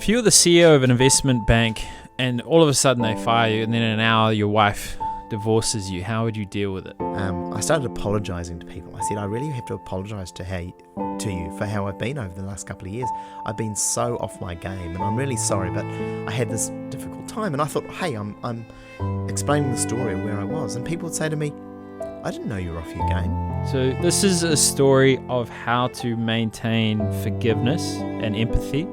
If you're the CEO of an investment bank and all of a sudden they fire you and then in an hour your wife divorces you, how would you deal with it? I started apologising to people. I said, I really have to apologise to you for how I've been over the last couple of years. I've been so off my game and I'm really sorry, but I had this difficult time. And I thought, hey, I'm explaining the story of where I was. And people would say to me, I didn't know you were off your game. So this is a story of how to maintain forgiveness and empathy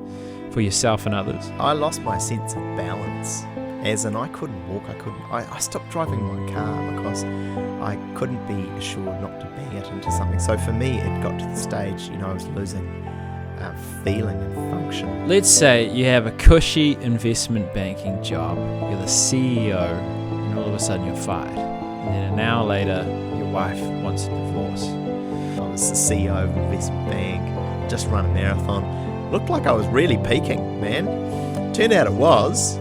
for yourself and others. I lost my sense of balance, as in I couldn't walk, I stopped driving my car because I couldn't be assured not to bang it into something. So for me, it got to the stage, I was losing feeling and function. Let's say you have a cushy investment banking job, you're the CEO, and all of a sudden you're fired. And then an hour later, your wife wants a divorce. I was the CEO of an investment bank, just run a marathon. Looked like I was really peaking, man. Turned out it was.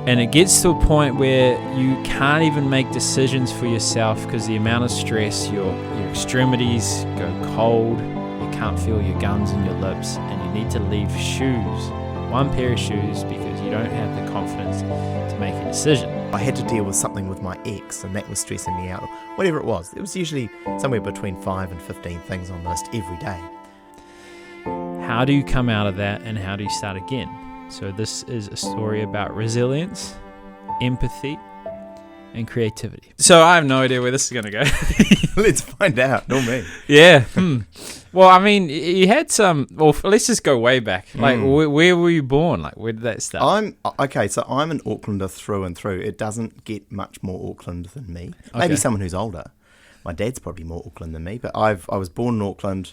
And it gets to a point where you can't even make decisions for yourself because the amount of stress, your extremities go cold, you can't feel your gums and your lips, and you need to leave shoes, one pair of shoes, because you don't have the confidence to make a decision. I had to deal with something with my ex, and that was stressing me out, or whatever it was. It was usually somewhere between 5 and 15 things on the list every day. How do you come out of that, and how do you start again? So this is a story about resilience, empathy, and creativity. So I have no idea where this is going to go. Let's find out, not me. Yeah. Well, I mean, you had some... Well, let's just go way back. Like, where were you born? Like, where did that start? I'm an Aucklander through and through. It doesn't get much more Auckland than me. Maybe someone who's older. My dad's probably more Auckland than me, but I was born in Auckland,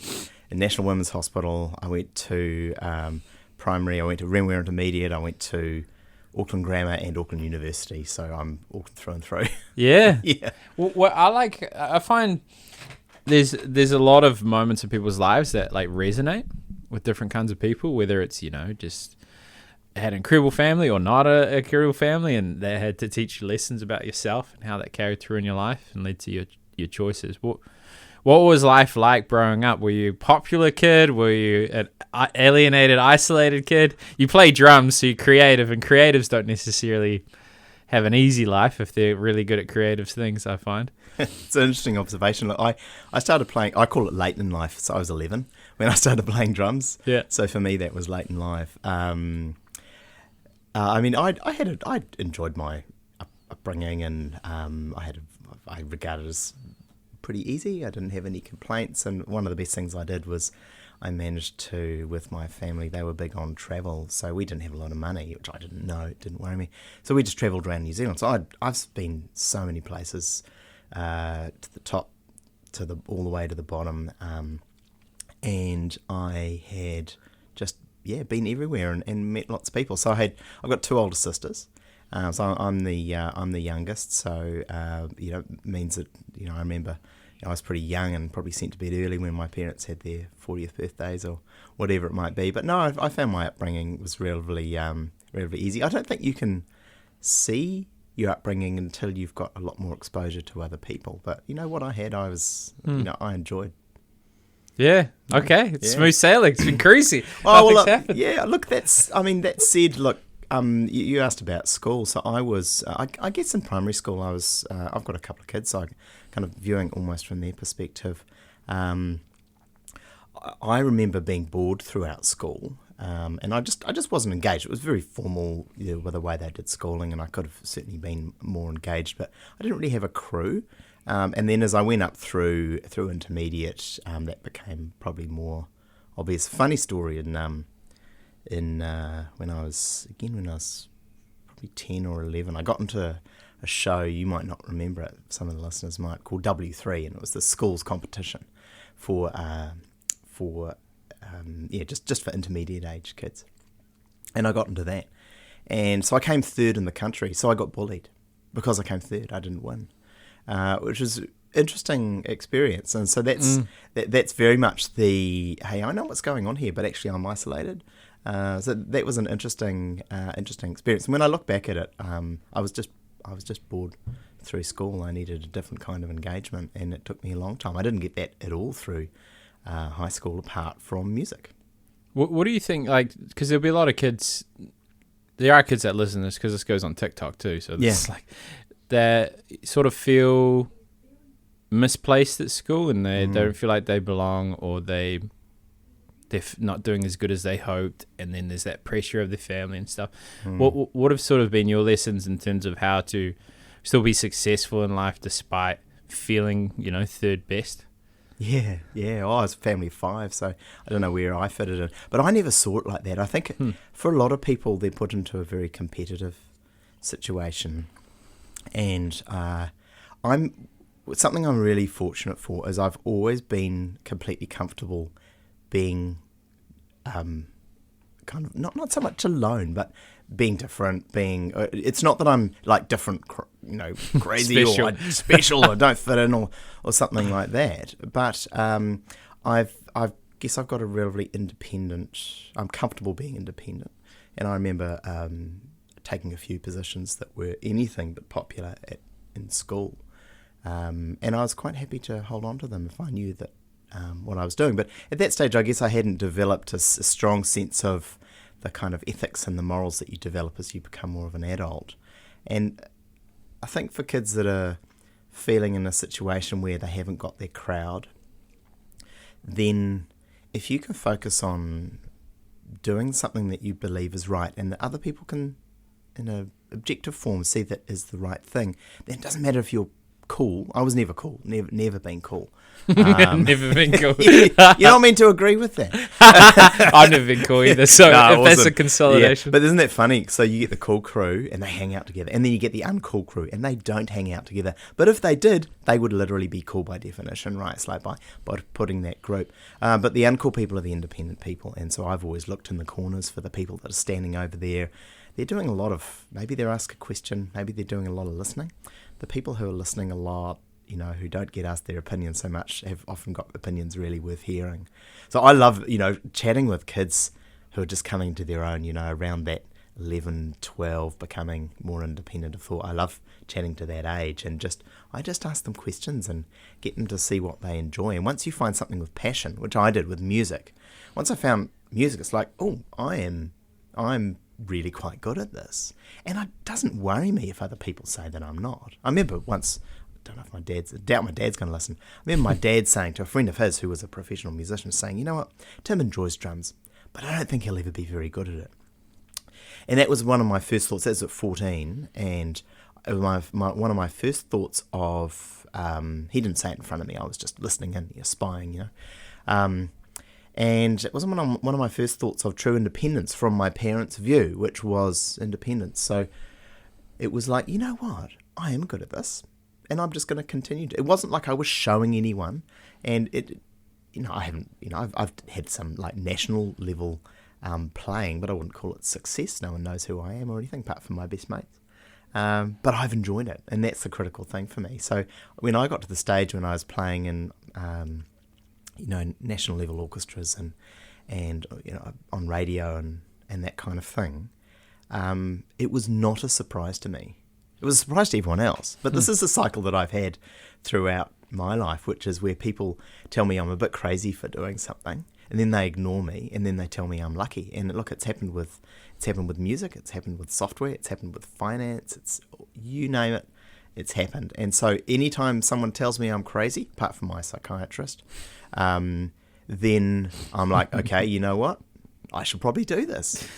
in National Women's Hospital. I went to primary, I went to Renware Intermediate, I went to Auckland Grammar and Auckland University, so I'm Auckland through and through. Yeah. Yeah. Well, I find there's a lot of moments in people's lives that like resonate with different kinds of people, whether it's, just had an incredible family or not a incredible family, and they had to teach you lessons about yourself and how that carried through in your life and led to your choices. What was life like growing up? Were you a popular kid? Were you an alienated, isolated kid? You play drums, so you're creative, and creatives don't necessarily have an easy life if they're really good at creative things, I find. It's an interesting observation. Look, I started playing, I call it late in life, so I was 11 when I started playing drums. Yeah. So for me, that was late in life. I enjoyed my upbringing, and I regarded it as pretty easy. I didn't have any complaints, and one of the best things I did was I managed to, with my family, they were big on travel, so we didn't have a lot of money, which I didn't know, it didn't worry me. So we just travelled around New Zealand. So I've been so many places, to the top, all the way to the bottom, and I had just been everywhere and met lots of people. So I've got 2 older sisters. So I'm the youngest, so it means that I remember I was pretty young and probably sent to bed early when my parents had their 40th birthdays or whatever it might be. But no, I found my upbringing was relatively easy. I don't think you can see your upbringing until you've got a lot more exposure to other people. But what I had, I was I enjoyed. Yeah. Okay. It's smooth sailing. It's been crazy. Nothing's happened. Yeah. Look, that said, look. You asked about school, so I was, I guess in primary school I've got a couple of kids, so I kind of viewing almost from their perspective. I remember being bored throughout school, and I just wasn't engaged. It was very formal with the way they did schooling, and I could have certainly been more engaged, but I didn't really have a crew. And then as I went up through intermediate, that became probably more obvious. Funny story when I was probably 10 or 11, I got into a show, you might not remember it, some of the listeners might, called W3, and it was the school's competition for just for intermediate age kids. And I got into that. And so I came third in the country, so I got bullied because I came third. I didn't win, which was interesting experience. And so that's very much the, hey, I know what's going on here, but actually I'm isolated. So that was an interesting experience. And when I look back at it, I was just bored through school. I needed a different kind of engagement, and it took me a long time. I didn't get that at all through high school, apart from music. What do you think? Like, because there'll be a lot of kids. There are kids that listen to this because this goes on TikTok too. So it's like that sort of feel misplaced at school and they don't feel like they belong, or they're not doing as good as they hoped, and then there's that pressure of the family and stuff. What have sort of been your lessons in terms of how to still be successful in life despite feeling, third best? Yeah. Oh, I was a family of 5, so I don't know where I fitted in. But I never saw it like that. I think for a lot of people, they're put into a very competitive situation. And something I'm really fortunate for is I've always been completely comfortable being kind of, not so much alone, but being different, it's not that I'm like different, crazy or special or don't fit in or something like that. But I guess I've got a relatively I'm comfortable being independent. And I remember taking a few positions that were anything but popular in school. And I was quite happy to hold on to them if I knew that what I was doing. But at that stage, I guess I hadn't developed a strong sense of the kind of ethics and the morals that you develop as you become more of an adult. And I think for kids that are feeling in a situation where they haven't got their crowd, then if you can focus on doing something that you believe is right and that other people can, in an objective form, see that is the right thing, then it doesn't matter if you're cool. I was never cool. Never been cool. Never been cool. You're not meant to agree with that. I've never been cool either. So if that's a consolidation. Yeah. But isn't that funny? So you get the cool crew and they hang out together, and then you get the uncool crew and they don't hang out together. But if they did, they would literally be cool by definition, right? It's like by putting that group. But the uncool people are the independent people, and so I've always looked in the corners for the people that are standing over there. They're doing a lot of, maybe they're asking a question, maybe they're doing a lot of listening. The people who are listening a lot, who don't get asked their opinion so much, have often got opinions really worth hearing. So I love, chatting with kids who are just coming to their own, around that 11, 12, becoming more independent of thought. I love chatting to that age, and I just ask them questions and get them to see what they enjoy. And once you find something with passion, which I did with music, once I found music, it's like, oh, I'm really quite good at this. And it doesn't worry me if other people say that I'm not. I remember once, I don't know if I doubt my dad's going to listen. I remember my dad saying to a friend of his who was a professional musician, saying, you know what, Tim enjoys drums, but I don't think he'll ever be very good at it. And that was one of my first thoughts. That was at 14, and it was one of my first thoughts of, he didn't say it in front of me, I was just listening and spying, and it was one of my first thoughts of true independence from my parents' view, which was independence. So it was like, you know what, I am good at this, and I'm just going to continue. It wasn't like I was showing anyone, and I haven't, I've had some like national level playing, but I wouldn't call it success. No one knows who I am or anything apart from my best mates. But I've enjoyed it, and that's the critical thing for me. So when I got to the stage when I was playing in national level orchestras and on radio and that kind of thing, it was not a surprise to me. It was a surprise to everyone else. But this is a cycle that I've had throughout my life, which is where people tell me I'm a bit crazy for doing something, and then they ignore me, and then they tell me I'm lucky. And look, it's happened with music, it's happened with software, it's happened with finance, it's, you name it, it's happened. And so anytime someone tells me I'm crazy, apart from my psychiatrist, then I'm like, okay, you know what? I should probably do this.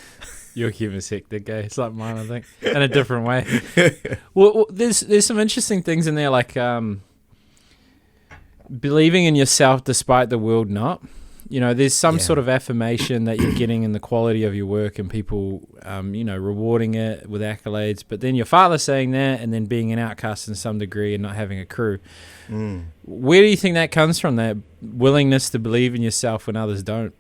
Your humor's hectic, eh? It's like mine, I think, in a different way. Well, there's some interesting things in there, like believing in yourself despite the world not. There's some sort of affirmation that you're getting in the quality of your work, and people, rewarding it with accolades. But then your father saying that, and then being an outcast in some degree and not having a crew. Where do you think that comes from, that willingness to believe in yourself when others don't?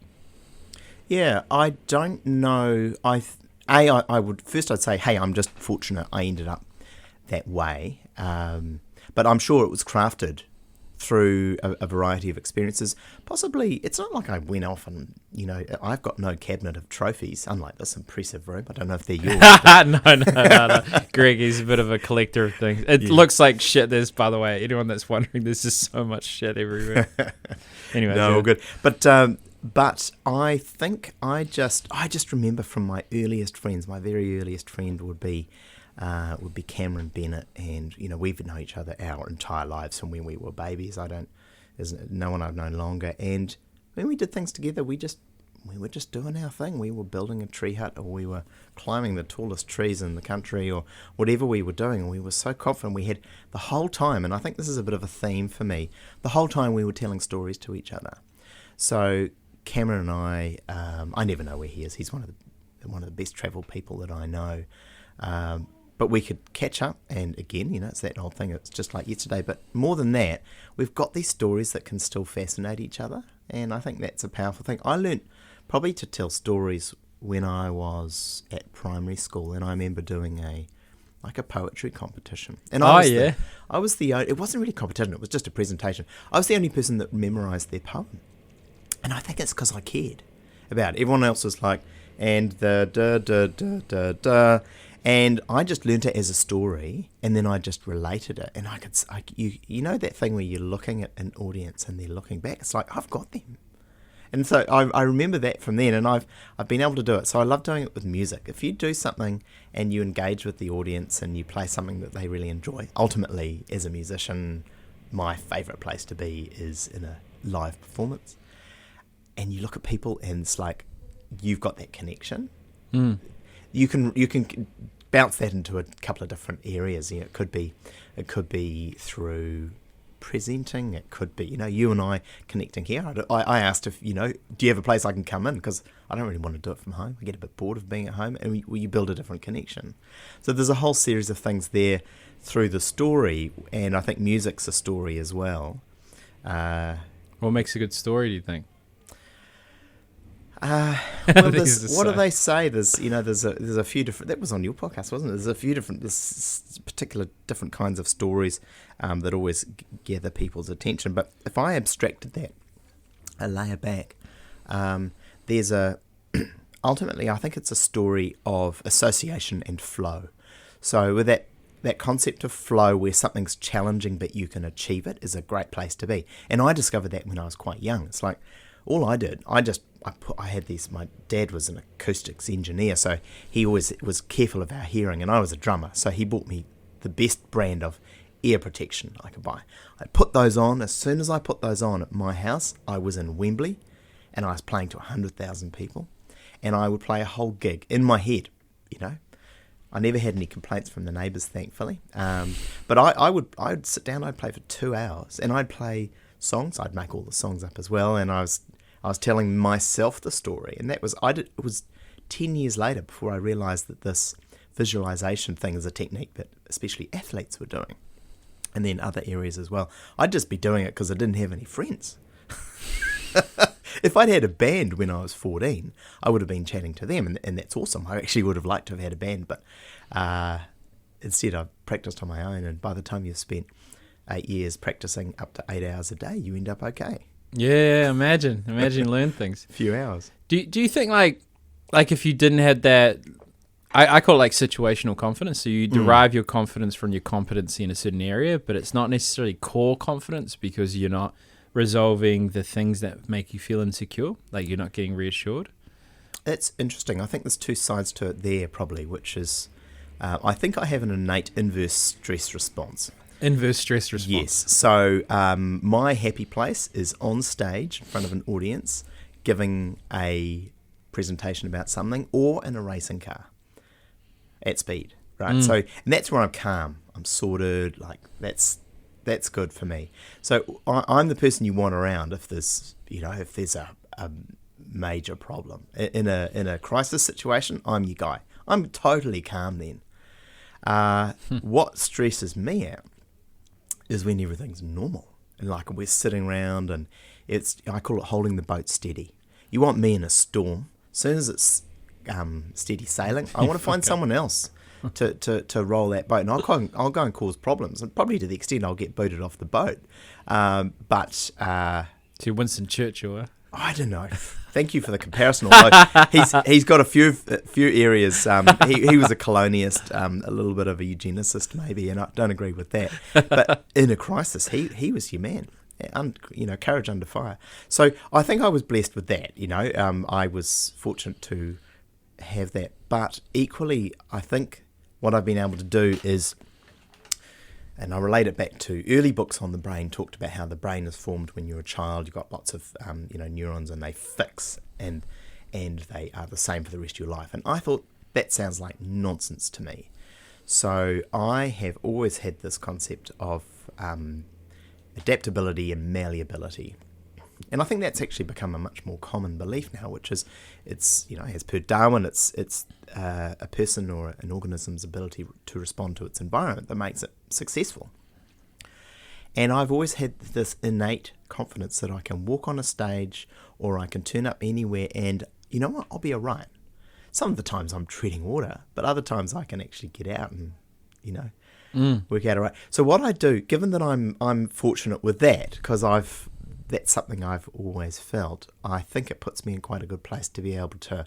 Yeah, I don't know. I'd say, hey, I'm just fortunate I ended up that way. But I'm sure it was crafted through a variety of experiences. Possibly, it's not like I went off and, I've got no cabinet of trophies, unlike this impressive room. I don't know if they're yours. No. Greg, he's a bit of a collector of things. It looks like shit. There's, by the way, anyone that's wondering, there's just so much shit everywhere. Anyway. No, all good. But But I think I just remember from my earliest friends, my very earliest friend would be Cameron Bennett, and we've known each other our entire lives from when we were babies. There's no one I've known longer, and when we did things together, we were just doing our thing. We were building a tree hut, or we were climbing the tallest trees in the country, or whatever we were doing. And we were so confident. We had the whole time, and I think this is a bit of a theme for me, the whole time we were telling stories to each other. So Cameron and I never know where he is. He's one of the best travelled people that I know. But we could catch up, and again, it's that old thing. It's just like yesterday. But more than that, we've got these stories that can still fascinate each other, and I think that's a powerful thing. I learnt probably to tell stories when I was at primary school, and I remember doing a poetry competition. And it wasn't really a competition, it was just a presentation. I was the only person that memorised their poem. And I think it's because I cared about it. Everyone else was like, and the da da da da da. And I just learnt it as a story, and then I just related it. And you know that thing where you're looking at an audience and they're looking back? It's like, I've got them. And so I remember that from then, and I've been able to do it. So I love doing it with music. If you do something and you engage with the audience and you play something that they really enjoy, ultimately, as a musician, my favourite place to be is in a live performance. And you look at people and it's like, you've got that connection. You can bounce that into a couple of different areas. It could be through presenting. It could be, you and I connecting here. I asked if, do you have a place I can come in? Because I don't really want to do it from home. I get a bit bored of being at home, and you build a different connection. So there's a whole series of things there through the story, and I think music's a story as well. What makes a good story, do you think? What do they say? There's a few different. That was on your podcast, wasn't it? There's particular different kinds of stories that always gather people's attention. But if I abstracted that, I lay it back. There's ultimately, I think it's a story of association and flow. So with that concept of flow, where something's challenging but you can achieve it, is a great place to be. And I discovered that when I was quite young. It's like all I did, I had these. My dad was an acoustics engineer, so he always was careful of our hearing, and I was a drummer, so he bought me the best brand of ear protection I could buy. I'd put those on. As soon as I put those on at my house, I was in Wembley, and I was playing to 100,000 people, and I would play a whole gig in my head. I never had any complaints from the neighbours, thankfully. But I'd sit down, I'd play for 2 hours, and I'd play songs. I'd make all the songs up as well, and I was telling myself the story, and it was 10 years later before I realised that this visualisation thing is a technique that especially athletes were doing, and then other areas as well. I'd just be doing it because I didn't have any friends. If I'd had a band when I was 14, I would have been chatting to them, and that's awesome. I actually would have liked to have had a band, but instead I practiced on my own, and by the time you've spent 8 years practicing up to 8 hours a day, you end up okay. Yeah, imagine learn things. A few hours. Do you think like if you didn't have that, I call it like situational confidence. So you derive your confidence from your competency in a certain area, but it's not necessarily core confidence because you're not resolving the things that make you feel insecure, like you're not getting reassured. It's interesting. I think there's two sides to it there probably, which is I think I have an innate inverse stress response. Inverse stress response. Yes. So my happy place is on stage in front of an audience giving a presentation about something, or in a racing car at speed, right? So, and that's where I'm calm. I'm sorted. Like that's good for me. So I'm the person you want around if there's a major problem in a crisis situation. I'm your guy. I'm totally calm then. What stresses me out is when everything's normal and like we're sitting around and I call it holding the boat steady. You want me in a storm. As soon as it's steady sailing, I want to find someone else to roll that boat, and I'll go and cause problems, and probably to the extent I'll get booted off the boat. To Winston Churchill. I don't know. Thank you for the comparison. Although he's got a few areas. He was a colonialist, a little bit of a eugenicist maybe, and I don't agree with that. But in a crisis, he was your man. courage under fire. So I think I was blessed with that. I was fortunate to have that. But equally, I think what I've been able to do is, and I relate it back to early books on the brain, talked about how the brain is formed when you're a child. You've got lots of neurons, and they fix, and they are the same for the rest of your life. And I thought that sounds like nonsense to me. So I have always had this concept of adaptability and malleability. And I think that's actually become a much more common belief now, which is, as per Darwin, it's a person or an organism's ability to respond to its environment that makes it successful. And I've always had this innate confidence that I can walk on a stage or I can turn up anywhere and, you know what, I'll be all right. Some of the times I'm treading water, but other times I can actually get out and, work out all right. So what I do, given that I'm fortunate with that, because that's something I've always felt, I think it puts me in quite a good place to be able to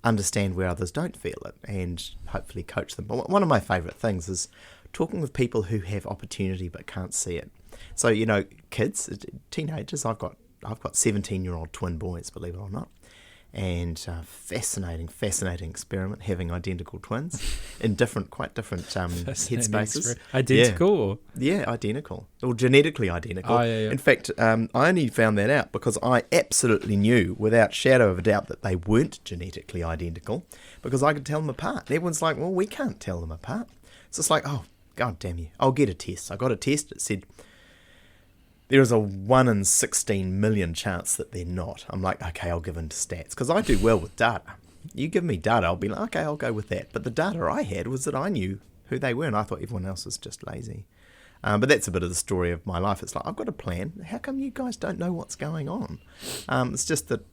understand where others don't feel it and hopefully coach them. But one of my favourite things is talking with people who have opportunity but can't see it. So, kids, teenagers, I've got 17-year-old twin boys, believe it or not. And fascinating experiment, having identical twins in quite different headspaces. Identical? Yeah, identical. Or genetically identical. Oh, yeah. In fact, I only found that out because I absolutely knew without shadow of a doubt that they weren't genetically identical because I could tell them apart. And everyone's like, well, we can't tell them apart. So it's like, oh, God damn you. I'll get a test. I got a test. It said, there is a 1 in 16 million chance that they're not. I'm like, okay, I'll give in to stats because I do well with data. You give me data, I'll be like, okay, I'll go with that. But the data I had was that I knew who they were and I thought everyone else was just lazy. But that's a bit of the story of my life. It's like, I've got a plan. How come you guys don't know what's going on? It's just that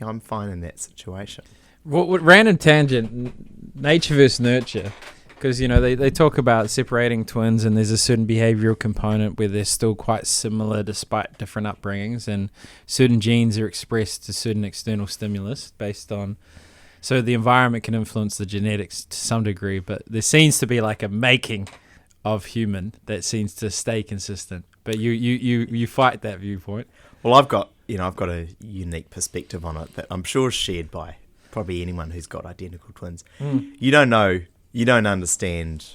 I'm fine in that situation. What random tangent, nature versus nurture. Because, they talk about separating twins and there's a certain behavioral component where they're still quite similar despite different upbringings, and certain genes are expressed to certain external stimulus based on... So the environment can influence the genetics to some degree, but there seems to be like a making of human that seems to stay consistent. But you fight that viewpoint. Well, I've got a unique perspective on it that I'm sure is shared by probably anyone who's got identical twins. You don't understand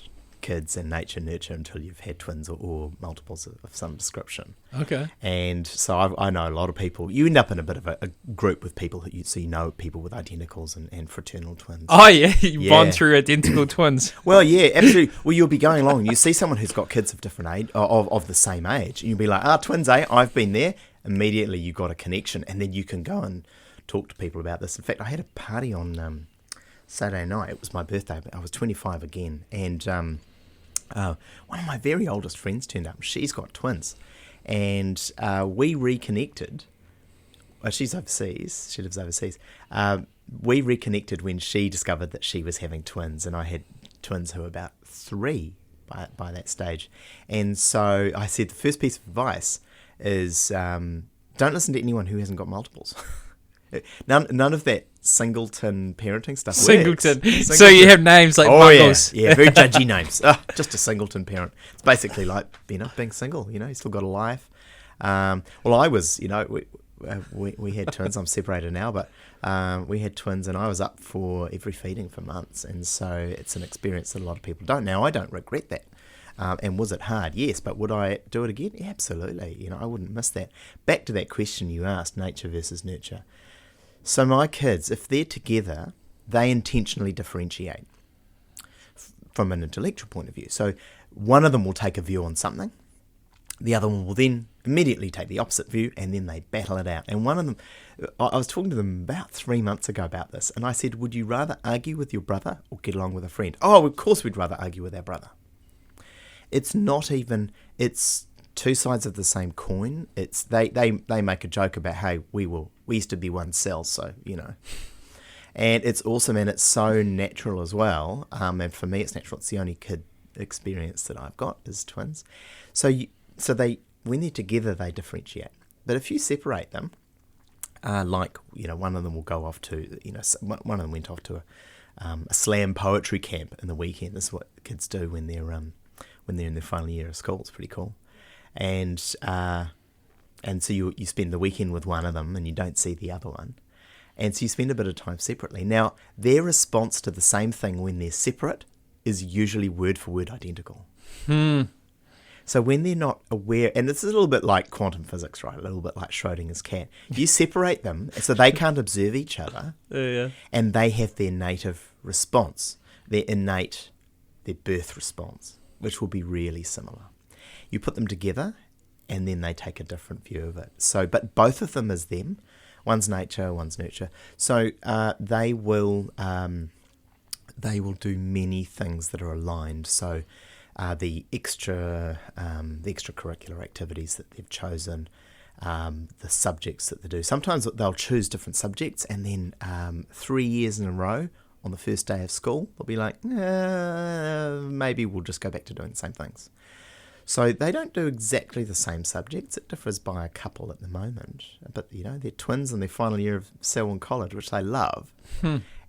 kids and nature nurture until you've had twins or multiples of some description. Okay. And so I know a lot of people. You end up in a bit of a group with people who people with identicals and fraternal twins. Oh yeah, you bond through identical twins. Well, yeah, absolutely. Well, you'll be going along and you see someone who's got kids of different age, of the same age, and you'll be like, twins, I've been there. Immediately you've got a connection, and then you can go and talk to people about this. In fact, I had a party on Saturday night. It was my birthday. I was 25 again, and one of my very oldest friends turned up. She's got twins, and we reconnected. Well, she's overseas. She lives overseas. We reconnected when she discovered that she was having twins, and I had twins who were about 3 by that stage. And so I said the first piece of advice is don't listen to anyone who hasn't got multiples. None of that singleton parenting stuff Singleton. Works. So you have names like Muggles. Yeah, very judgy names. Just a singleton parent. It's basically like being single. You still got a life. Well, I was. We had twins. I'm separated now, but we had twins, and I was up for every feeding for months, and so it's an experience that a lot of people don't. Now, I don't regret that. And was it hard? Yes, but would I do it again? Yeah, absolutely. I wouldn't miss that. Back to that question you asked, nature versus nurture. So my kids, if they're together, they intentionally differentiate from an intellectual point of view. So one of them will take a view on something. The other one will then immediately take the opposite view, and then they battle it out. And one of them, I was talking to them about 3 months ago about this, and I said, would you rather argue with your brother or get along with a friend? Oh, of course we'd rather argue with our brother. It's two sides of the same coin. It's they make a joke about, hey, we used to be one cell, so and it's awesome, and it's so natural as well. And for me, it's natural. It's the only kid experience that I've got is twins. So they when they're together, they differentiate. But if you separate them, one of them will go off to one of them went off to a slam poetry camp in the weekend. This is what kids do when they're in their final year of school. It's pretty cool. And And so you spend the weekend with one of them and you don't see the other one. And so you spend a bit of time separately. Now, their response to the same thing when they're separate is usually word for word identical. So when they're not aware, and it's a little bit like quantum physics, right? A little bit like Schrodinger's cat. You separate them so they can't observe each other, and they have their native response, their birth response, which will be really similar. You put them together, and then they take a different view of it. So, but both of them is them. One's nature, one's nurture. So they will do many things that are aligned. So the extracurricular activities that they've chosen, the subjects that they do. Sometimes they'll choose different subjects, and then 3 years in a row on the first day of school, they'll be like, maybe we'll just go back to doing the same things. So they don't do exactly the same subjects. It differs by a couple at the moment. But, they're twins in their final year of Selwyn College, which they love.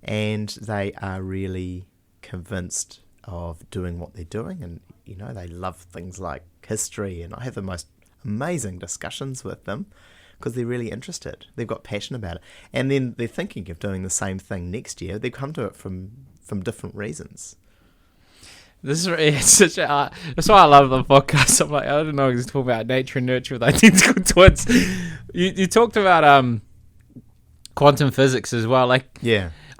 And they are really convinced of doing what they're doing. And, they love things like history. And I have the most amazing discussions with them because they're really interested. They've got passion about it. And then they're thinking of doing the same thing next year. They come to it from different reasons. This is that's why I love the podcast. I'm like, I don't know, he's talking about nature and nurture with identical twins. You talked about quantum physics as well. I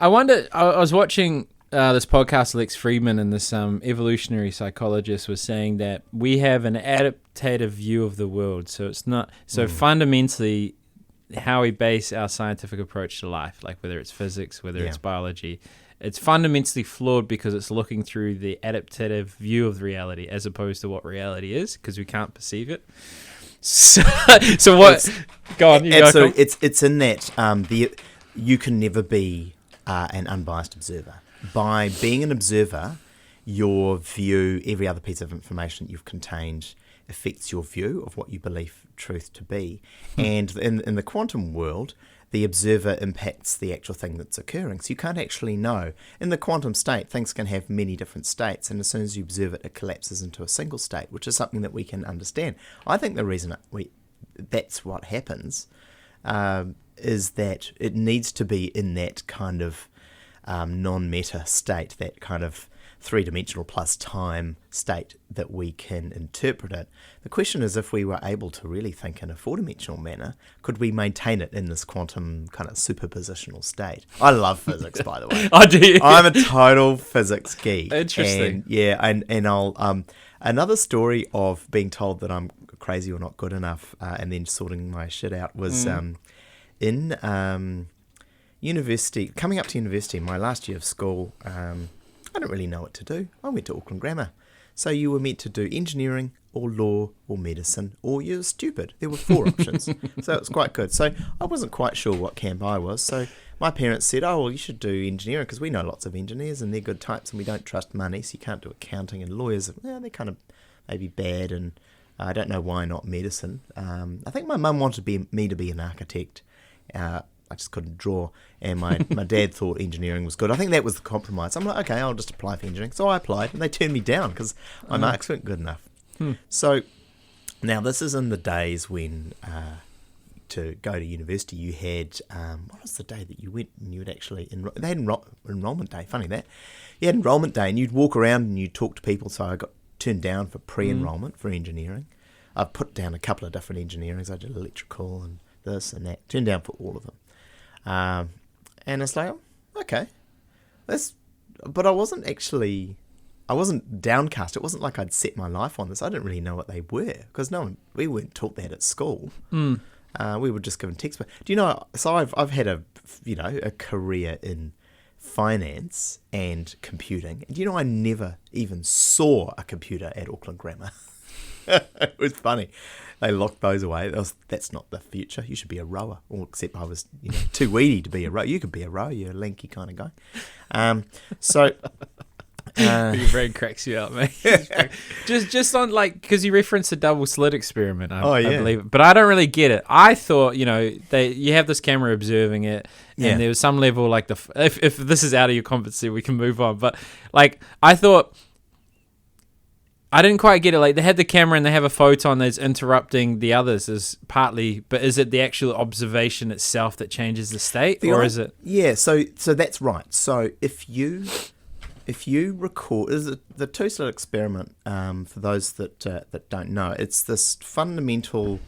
wonder. I was watching this podcast. Lex Friedman and this evolutionary psychologist was saying that we have an adaptative view of the world. So it's not fundamentally how we base our scientific approach to life, like whether it's physics, whether it's biology. It's fundamentally flawed because it's looking through the adaptative view of reality as opposed to what reality is, because we can't perceive it. So what? Go on. It's in that you can never be an unbiased observer. By being an observer, your view, every other piece of information you've contained, affects your view of what you believe truth to be. And in the quantum world, the observer impacts the actual thing that's occurring. So you can't actually know. In the quantum state, things can have many different states, and as soon as you observe it, it collapses into a single state, which is something that we can understand. I think the reason that's what happens is that it needs to be in that kind of non-meta state, that kind of three-dimensional plus time state that we can interpret it. The question is, if we were able to really think in a four-dimensional manner, could we maintain it in this quantum kind of superpositional state? I love physics, by the way. I do. I'm a total physics geek. Interesting. And I'll another story of being told that I'm crazy or not good enough, and then sorting my shit out was in university, coming up to university, my last year of school. I didn't really know what to do. I went to Auckland Grammar. So you were meant to do engineering or law or medicine, or you're stupid. There were 4 options. So it was quite good. So I wasn't quite sure what camp I was. So my parents said, you should do engineering because we know lots of engineers and they're good types and we don't trust money, so you can't do accounting, and lawyers, they're kind of maybe bad, and I don't know why not medicine. I think my mum wanted me to be an architect. I just couldn't draw, and my dad thought engineering was good. I think that was the compromise. I'm like, okay, I'll just apply for engineering. So I applied, and they turned me down because my marks weren't good enough. So now this is in the days when to go to university you had, what was the day that you went and you would actually, they had enrollment day, funny that. You had enrollment day and you'd walk around and you'd talk to people, so I got turned down for pre-enrollment for engineering. I've put down a couple of different engineerings. I did electrical and this and that, turned down for all of them. And it's like, okay, but I wasn't downcast. It wasn't like I'd set my life on this. I didn't really know what they were because we weren't taught that at school. We were just given textbook. Do you know? So I've had a career in finance and computing. And do you know I never even saw a computer at Auckland Grammar? It was funny. They locked those away. That's not the future. You should be a rower. Or except I was too weedy to be a rower. You could be a rower. You're a lanky kind of guy. Your brain cracks you up, mate. just on because you referenced the double slit experiment. I believe it, but I don't really get it. I thought you have this camera observing it, and there was some level if this is out of your competency, we can move on. But I thought I didn't quite get it. Like, they had the camera and they have a photon that's interrupting the others is partly, but is it the actual observation itself that changes the state, or is it? Yeah, so that's right. So if you record, is it the two-slit experiment? For those that don't know, it's this fundamental.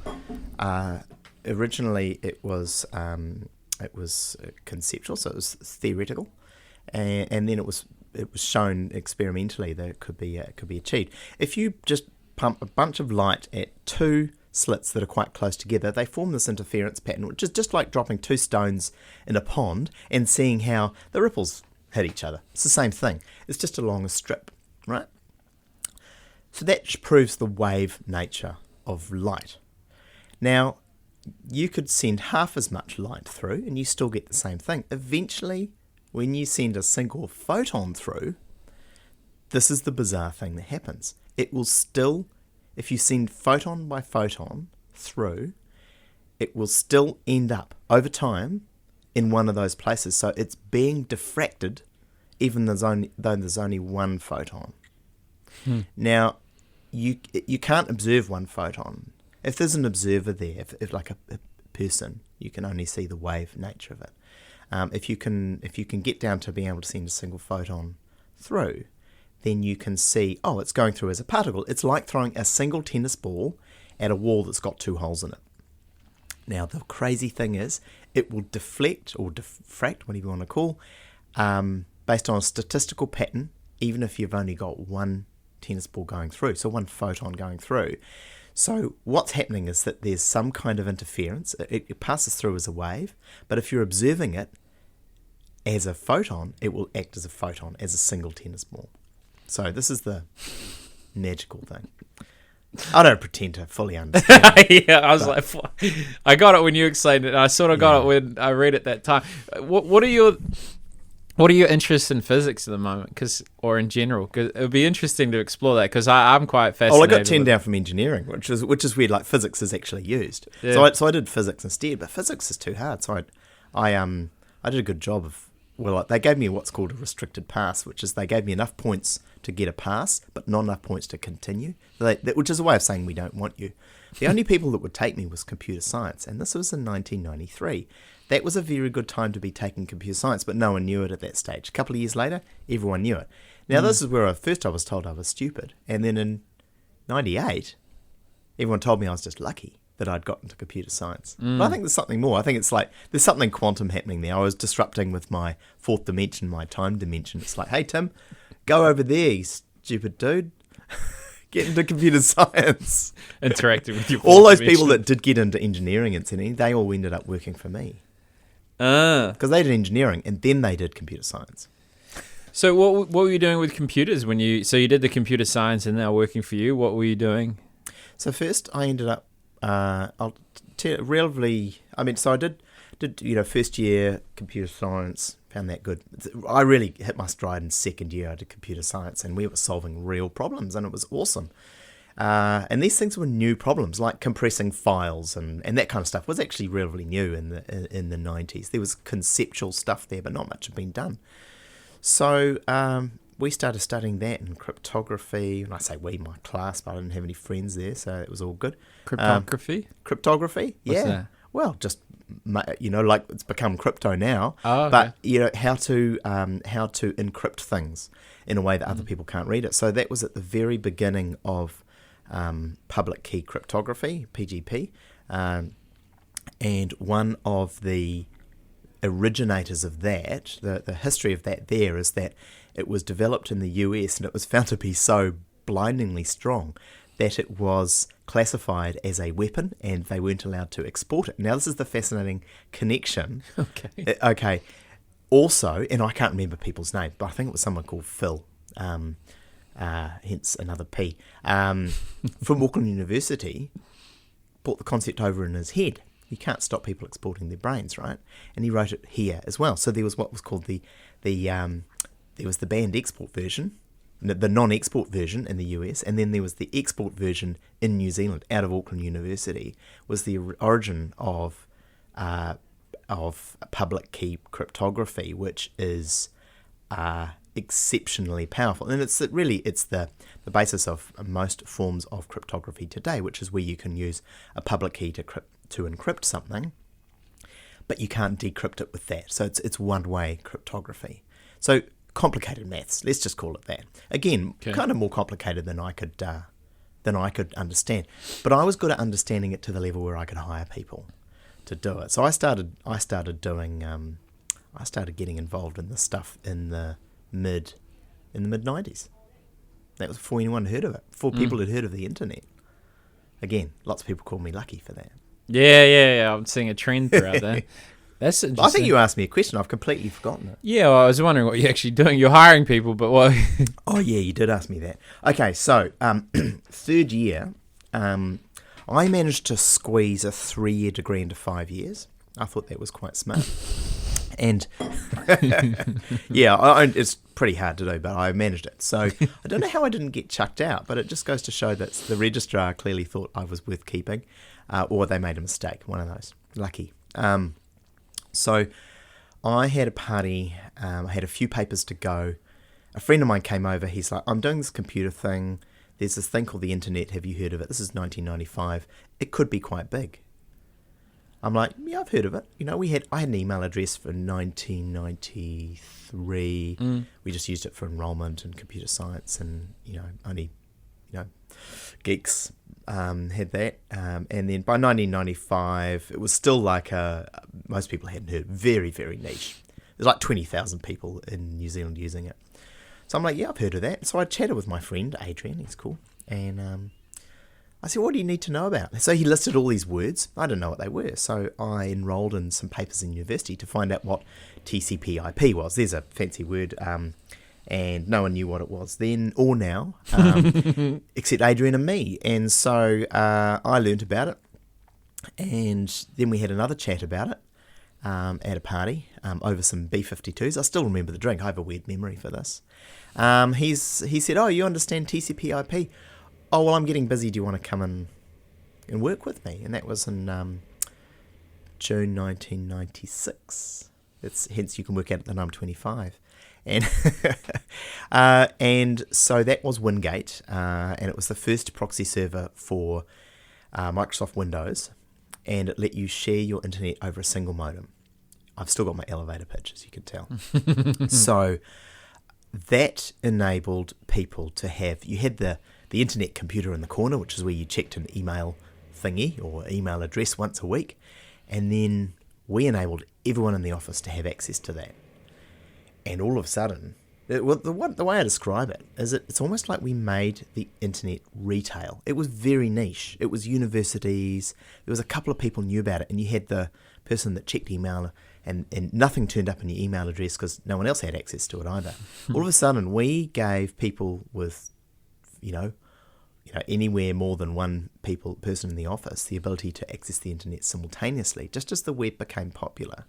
Originally, it was conceptual, so it was theoretical, and then it was shown experimentally that it could be achieved. If you just pump a bunch of light at two slits that are quite close together, they form this interference pattern, which is just like dropping two stones in a pond and seeing how the ripples hit each other. It's the same thing. It's just along a strip, right? So that proves the wave nature of light. Now, you could send half as much light through and you still get the same thing. Eventually, when you send a single photon through, this is the bizarre thing that happens. It will still, if you send photon by photon through, it will still end up over time in one of those places. So it's being diffracted even though there's only one photon. Now, you can't observe one photon. If there's an observer there, if like a person, you can only see the wave nature of it. If you can get down to being able to send a single photon through, then you can see, oh, it's going through as a particle. It's like throwing a single tennis ball at a wall that's got two holes in it. Now, the crazy thing is, it will deflect or diffract, whatever you want to call, based on a statistical pattern, even if you've only got one tennis ball going through, so one photon going through. So what's happening is that there's some kind of interference. It passes through as a wave, but if you're observing it as a photon, it will act as a photon, as a single tennis ball. So this is the magical thing. I don't pretend to fully understand. Yeah, I was like, I got it when you explained it. I sort of got it when I read it that time. What are your interests in physics at the moment, or in general? Because it would be interesting to explore that, because I'm quite fascinated. Oh, I got turned down from engineering, which is weird. Like, physics is actually used, so I did physics instead. But physics is too hard, so I did a good job of. Well, they gave me what's called a restricted pass, which is they gave me enough points to get a pass, but not enough points to continue. Which is a way of saying we don't want you. The only people that would take me was computer science, and this was in 1993. That was a very good time to be taking computer science, but no one knew it at that stage. A couple of years later, everyone knew it. Now, this is where I was told I was stupid, and then in 98, everyone told me I was just lucky that I'd got into computer science. But I think there's something more. I think it's like there's something quantum happening there. I was disrupting with my fourth dimension, my time dimension. It's like, hey, Tim, go over there, you stupid dude. Get into computer science. Interacting with you. All those people that did get into engineering, incidentally, they all ended up working for me. Because they did engineering and then they did computer science. So what were you doing with computers when you did the computer science and now working for you? What were you doing? So first I ended up I did first year computer science, found that good. I really hit my stride in second year. I did computer science and we were solving real problems and it was awesome. And these things were new problems, like compressing files and that kind of stuff was actually relatively new in the 90s. There was conceptual stuff there, but not much had been done. So we started studying that in cryptography. And I say we, my class, but I didn't have any friends there, so it was all good. Cryptography? Cryptography, yeah. What's that? Well, just like it's become crypto now. Oh, okay. But how to encrypt things in a way that other people can't read it. So that was at the very beginning of public key cryptography, PGP, and one of the originators of that, the history of that there is that it was developed in the US and it was found to be so blindingly strong that it was classified as a weapon and they weren't allowed to export it. Now this is the fascinating connection. Okay. Also, and I can't remember people's names, but I think it was someone called Phil, hence another P, from Auckland University, brought the concept over in his head. You can't stop people exporting their brains, right? And he wrote it here as well. So there was what was called there was the banned export version, the non-export version in the US, and then there was the export version in New Zealand, out of Auckland University, was the origin of public key cryptography, which is exceptionally powerful. And it's the basis of most forms of cryptography today, which is where you can use a public key to encrypt something, but you can't decrypt it with that. So it's one-way cryptography. So complicated maths, let's just call it that. Again, kind of more complicated than I could understand. But I was good at understanding it to the level where I could hire people to do it. So I started getting involved in this stuff in the mid 90s. That was before anyone heard of it. Before people had heard of the internet. Again, lots of people call me lucky for that. Yeah. I'm seeing a trend throughout there. That's interesting. I think you asked me a question. I've completely forgotten it. Yeah, well, I was wondering what you're actually doing. You're hiring people, but what? Oh, yeah, you did ask me that. Okay, so third year, I managed to squeeze a 3-year degree into 5 years. I thought that was quite smart. And yeah, it's pretty hard to do, but I managed it. So I don't know how I didn't get chucked out, but it just goes to show that the registrar clearly thought I was worth keeping, or they made a mistake, one of those. Lucky. So I had a party, I had a few papers to go. A friend of mine came over, he's like, I'm doing this computer thing. There's this thing called the internet, have you heard of it? This is 1995. It could be quite big. I'm like, yeah, I've heard of it. You know, I had an email address for 1993. We just used it for enrollment and computer science, and only geeks had that. And then by 1995, it was still like most people hadn't heard. Very, very niche. There's like 20,000 people in New Zealand using it. So I'm like, yeah, I've heard of that. So I chatted with my friend Adrian. He's cool, and I said, what do you need to know about? So he listed all these words. I didn't know what they were. So I enrolled in some papers in university to find out what TCP/IP was. There's a fancy word, and no one knew what it was then or now, except Adrian and me. And so I learned about it. And then we had another chat about it at a party over some B-52s. I still remember the drink. I have a weird memory for this. He said, oh, you understand TCP/IP? Oh, well, I'm getting busy. Do you want to come in and work with me? And that was in June 1996. Hence you can work out that I'm 25. And and so that was Wingate, and it was the first proxy server for Microsoft Windows, and it let you share your internet over a single modem. I've still got my elevator pitch, as you can tell. So that enabled people to have, you had the internet computer in the corner, which is where you checked an email thingy or email address once a week, and then we enabled everyone in the office to have access to that. And all of a sudden, the way I describe it is it's almost like we made the internet retail. It was very niche. It was universities. There was a couple of people knew about it, and you had the person that checked email, and nothing turned up in your email address because no one else had access to it either. All of a sudden, we gave people with anywhere more than one person in the office the ability to access the internet simultaneously, just as the web became popular.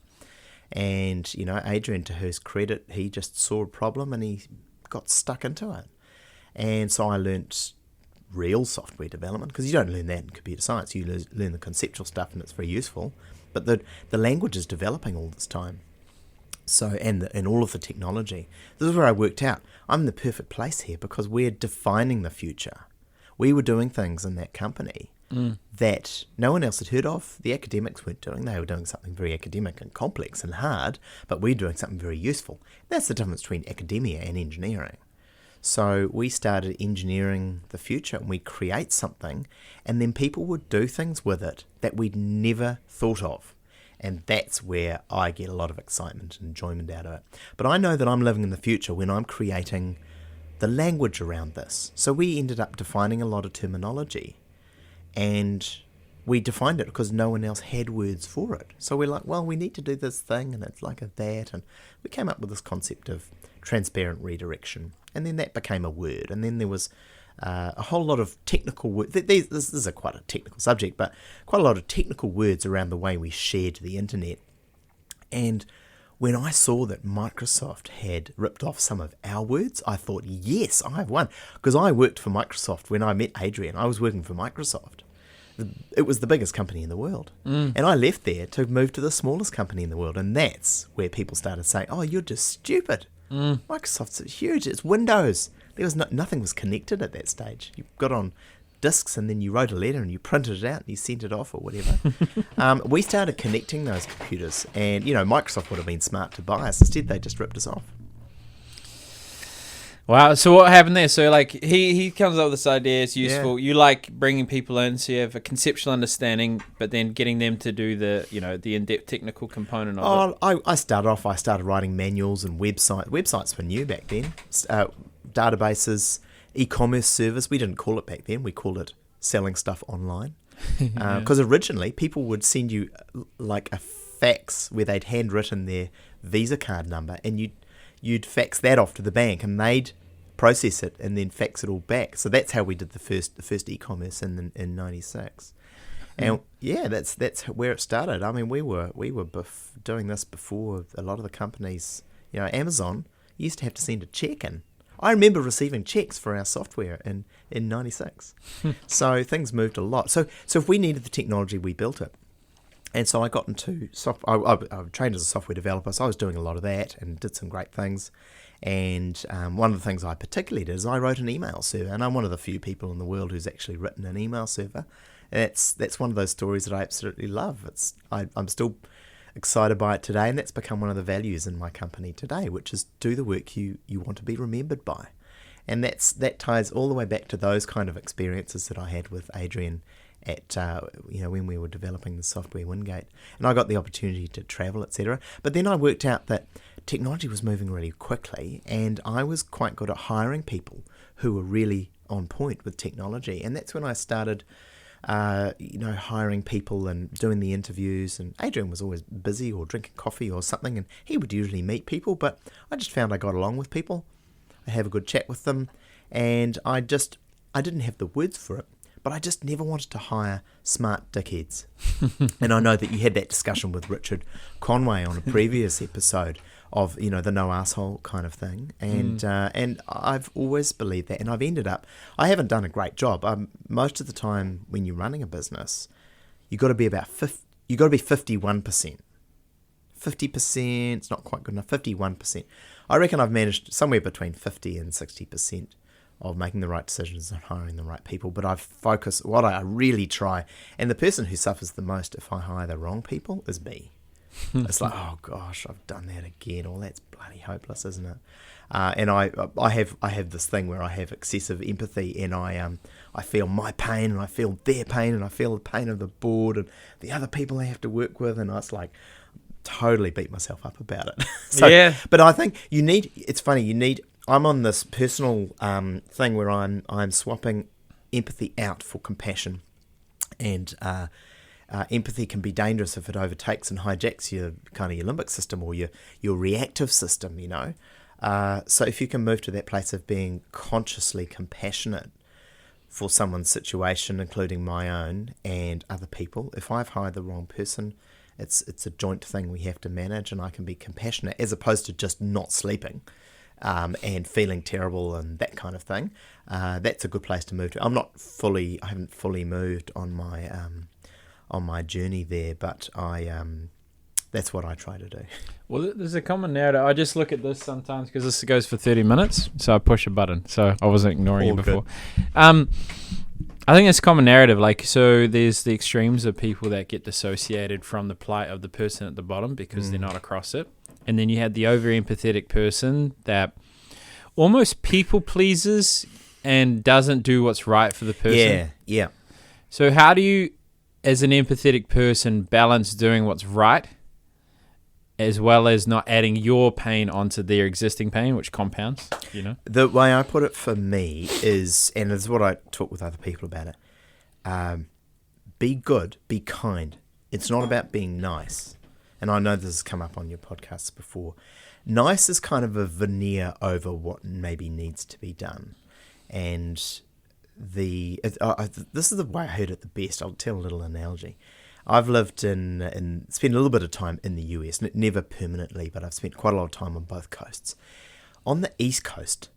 And, Adrian, to his credit, he just saw a problem and he got stuck into it. And so I learnt real software development, because you don't learn that in computer science. You learn the conceptual stuff, and it's very useful. But the language is developing all this time. So, and all of the technology. This is where I worked out I'm in the perfect place here, because we're defining the future. We were doing things in that company that no one else had heard of. The academics weren't doing. They were doing something very academic and complex and hard, but we're doing something very useful. That's the difference between academia and engineering. So we started engineering the future, and we create something, and then people would do things with it that we'd never thought of. And that's where I get a lot of excitement and enjoyment out of it. But I know that I'm living in the future when I'm creating the language around this. So we ended up defining a lot of terminology, and we defined it because no one else had words for it. So we're like, well, we need to do this thing, and it's like a that, and we came up with this concept of transparent redirection, and then that became a word, and then there was a whole lot of technical words. This is quite a technical subject, but quite a lot of technical words around the way we shared the internet. And when I saw that Microsoft had ripped off some of our words, I thought, yes, I've won. Because I worked for Microsoft when I met Adrian. I was working for Microsoft. It was the biggest company in the world. And I left there to move to the smallest company in the world. And that's where people started saying, oh, you're just stupid. Microsoft's huge. It's Windows. There was nothing was connected at that stage. You got on discs and then you wrote a letter and you printed it out and you sent it off or whatever. We started connecting those computers, and Microsoft would have been smart to buy us. Instead, they just ripped us off. Wow. So what happened there? So like he comes up with this idea. It's useful. Yeah. You like bringing people in, so you have a conceptual understanding, but then getting them to do the the in-depth technical component of it. I started writing manuals and websites. Websites were new back then. Databases, e-commerce service. We didn't call it back then. We called it selling stuff online. Because originally people would send you like a fax where they'd handwritten their Visa card number, and you'd fax that off to the bank, and they'd process it and then fax it all back. So that's how we did the first e-commerce in '96. And that's where it started. I mean, we were doing this before a lot of the companies. Amazon used to have to send a check in. I remember receiving checks for our software in '96. So things moved a lot. So if we needed the technology, we built it. And so I got into software. I trained as a software developer, so I was doing a lot of that and did some great things. And one of the things I particularly did is I wrote an email server, and I'm one of the few people in the world who's actually written an email server. And that's one of those stories that I absolutely love. I'm still excited by it today, and that's become one of the values in my company today, which is do the work you want to be remembered by. And that ties all the way back to those kind of experiences that I had with Adrian at when we were developing the software Wingate, and I got the opportunity to travel, etc. But then I worked out that technology was moving really quickly, and I was quite good at hiring people who were really on point with technology, and that's when I started hiring people and doing the interviews. And Adrian was always busy or drinking coffee or something, and he would usually meet people, but I just found I got along with people. I have a good chat with them, and I didn't have the words for it, but I just never wanted to hire smart dickheads. And I know that you had that discussion with Richard Conway on a previous episode of the no asshole kind of thing, and I've always believed that, and I haven't done a great job. Most of the time when you're running a business, you got to be about 51%. 50%, it's not quite good enough. 51%. I reckon I've managed somewhere between 50 and 60% of making the right decisions and hiring the right people. But I've focused, what I really try, and the person who suffers the most if I hire the wrong people is me. It's like, oh gosh, I've done that again. Well, that's bloody hopeless, isn't it? And I have this thing where I have excessive empathy, and I feel my pain, and I feel their pain, and I feel the pain of the board and the other people they have to work with, and it's like totally beat myself up about it. Yeah. But I think it's funny, I'm on this personal thing where I'm swapping empathy out for compassion, and empathy can be dangerous if it overtakes and hijacks your limbic system or your reactive system, So if you can move to that place of being consciously compassionate for someone's situation, including my own and other people, if I've hired the wrong person, it's a joint thing we have to manage, and I can be compassionate as opposed to just not sleeping and feeling terrible and that kind of thing. That's a good place to move to. I haven't fully moved on my journey there, but that's what I try to do. Well, there's a common narrative. I just look at this sometimes because this goes for 30 minutes, so I push a button. So I wasn't ignoring you before. I think it's a common narrative. Like, so there's the extremes of people that get dissociated from the plight of the person at the bottom because they're not across it. And then you had the over-empathetic person that almost people pleases and doesn't do what's right for the person. Yeah. So how do you, as an empathetic person, balance doing what's right as well as not adding your pain onto their existing pain, which compounds, The way I put it for me is, and it's what I talk with other people about it, be good, be kind. It's not about being nice. And I know this has come up on your podcasts before. Nice is kind of a veneer over what maybe needs to be done. And this is the way I heard it the best. I'll tell a little analogy. I've lived and spent a little bit of time in the US, never permanently, but I've spent quite a lot of time on both coasts. On the East Coast,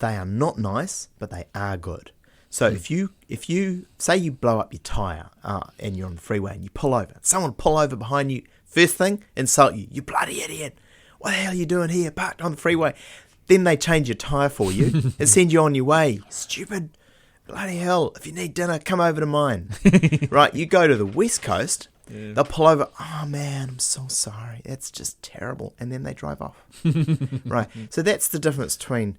they are not nice, but they are good. So if you say you blow up your tire and you're on the freeway and you pull over, someone pull over behind you, first thing, insult you, you bloody idiot. what the hell are you doing here, parked on the freeway? Then they change your tyre for you and send you on your way. Stupid. Bloody hell. If you need dinner, come over to mine. Right, you go to the West Coast, they'll pull over. Oh, man, I'm so sorry. It's just terrible. And then they drive off. Right. So that's the difference between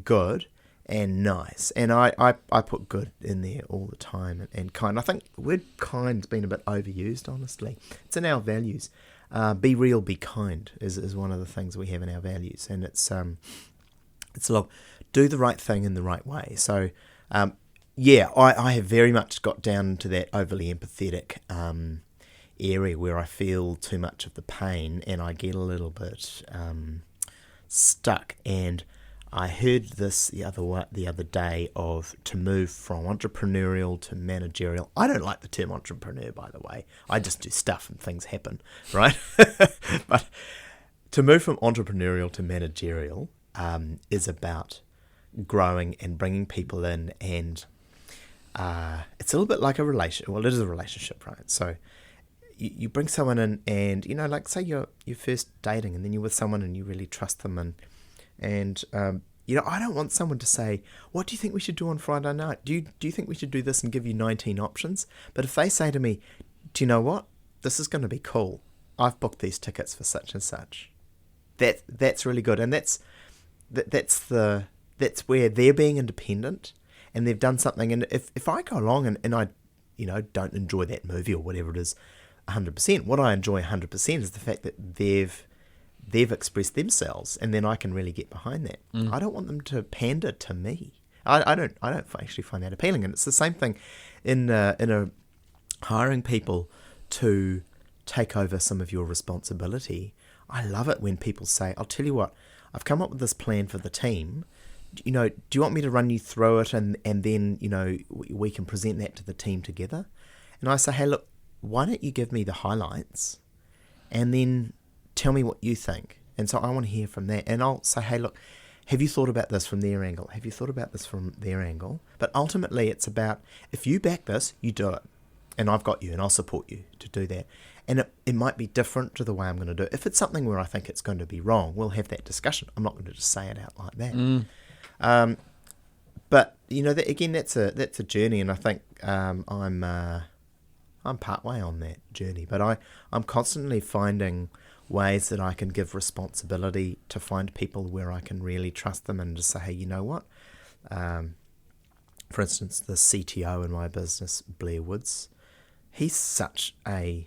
good and nice. And I put good in there all the time and kind. I think the word kind's been a bit overused, honestly. It's in our values. Be real, be kind is one of the things we have in our values. And it's look, do the right thing in the right way. So, I have very much got down to that overly empathetic area where I feel too much of the pain and I get a little bit stuck. And I heard this the other day to move from entrepreneurial to managerial. I don't like the term entrepreneur, by the way. I just do stuff and things happen, right? But to move from entrepreneurial to managerial is about growing and bringing people in, and it's a little bit like a relationship. Well, it is a relationship, right? So you bring someone in, and like say you're first dating, and then you're with someone and you really trust them, and I don't want someone to say, what do you think we should do on Friday night? Do you think we should do this, and give you 19 options? But if they say to me, do you know what? This is going to be cool. I've booked these tickets for such and such. That's really good. And that's where they're being independent and they've done something. And if I go along and I, don't enjoy that movie or whatever it is 100%, what I enjoy 100% is the fact that they've expressed themselves, and then I can really get behind that. I don't want them to pander to me. I don't actually find that appealing. And it's the same thing in hiring people to take over some of your responsibility. I love it when people say, I'll tell you what, I've come up with this plan for the team. Do you want me to run you through it and then, we can present that to the team together? And I say, hey, look, why don't you give me the highlights and then tell me what you think? And so I want to hear from that. And I'll say, hey, look, have you thought about this from their angle? Have you thought about this from their angle? But ultimately, it's about, if you back this, you do it. And I've got you, and I'll support you to do that. And it might be different to the way I'm going to do it. If it's something where I think it's going to be wrong, we'll have that discussion. I'm not going to just say it out like that. But that's a journey, and I think I'm partway on that journey. But I'm constantly finding ways that I can give responsibility to find people where I can really trust them and just say, hey, you know what? For instance, the CTO in my business, Blair Woods, he's such a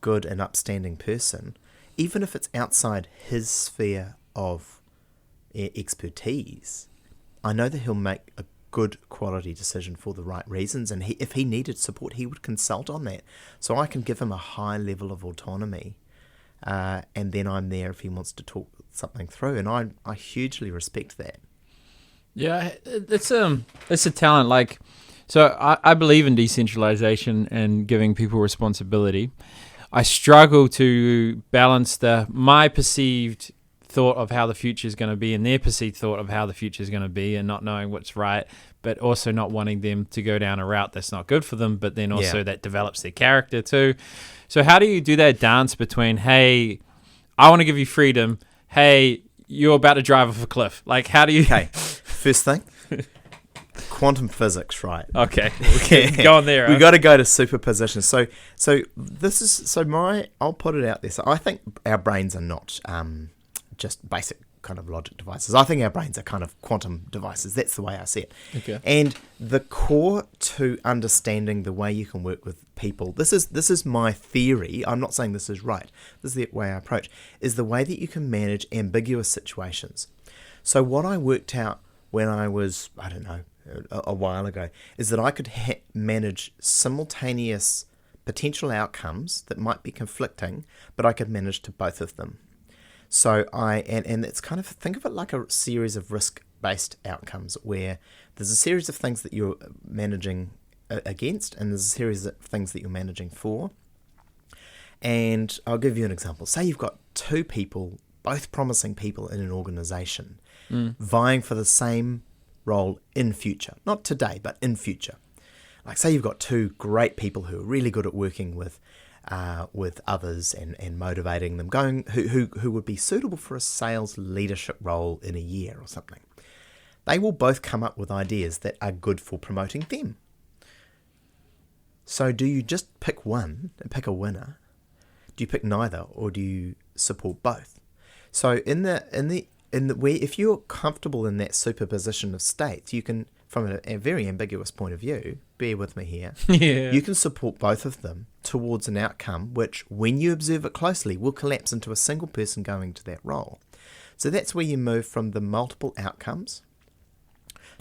good and upstanding person. Even if it's outside his sphere of expertise, I know that he'll make a good quality decision for the right reasons, and if he needed support, he would consult on that. So I can give him a high level of autonomy, and then I'm there if he wants to talk something through, and I hugely respect that. Yeah, it's a talent. Like, so I believe in decentralization and giving people responsibility. I struggle to balance my perceived thought of how the future is going to be and their perceived thought of how the future is going to be, and not knowing what's right, but also not wanting them to go down a route that's not good for them, but then also that develops their character too. So how do you do that dance between, hey, I want to give you freedom, hey, you're about to drive off a cliff? Like, how do you... Okay, first thing, quantum physics, right? Okay, go on there. We've got to go to superposition. So I'll put it out there. So I think our brains are not just basic kind of logic devices. I think our brains are kind of quantum devices. That's the way I see it. Okay. And the core to understanding the way you can work with people, this is my theory. I'm not saying this is right. This is the way I approach, is the way that you can manage ambiguous situations. So what I worked out when I was, I don't know, a while ago, is that I could manage simultaneous potential outcomes that might be conflicting, but I could manage to both of them. So and it's kind of, think of it like a series of risk-based outcomes where there's a series of things that you're managing against, and there's a series of things that you're managing for. And I'll give you an example. Say you've got two people, both promising people in an organization, vying for the same role in future. Not today, but in future. Like, say you've got two great people who are really good at working with with others and motivating them, going who would be suitable for a sales leadership role in a year or something. They will both come up with ideas that are good for promoting them. So do you just pick one and pick a winner? Do you pick neither, or do you support both? So if you're comfortable in that superposition of states, you can, from a very ambiguous point of view, bear with me here, you can support both of them towards an outcome which, when you observe it closely, will collapse into a single person going to that role. So that's where you move from the multiple outcomes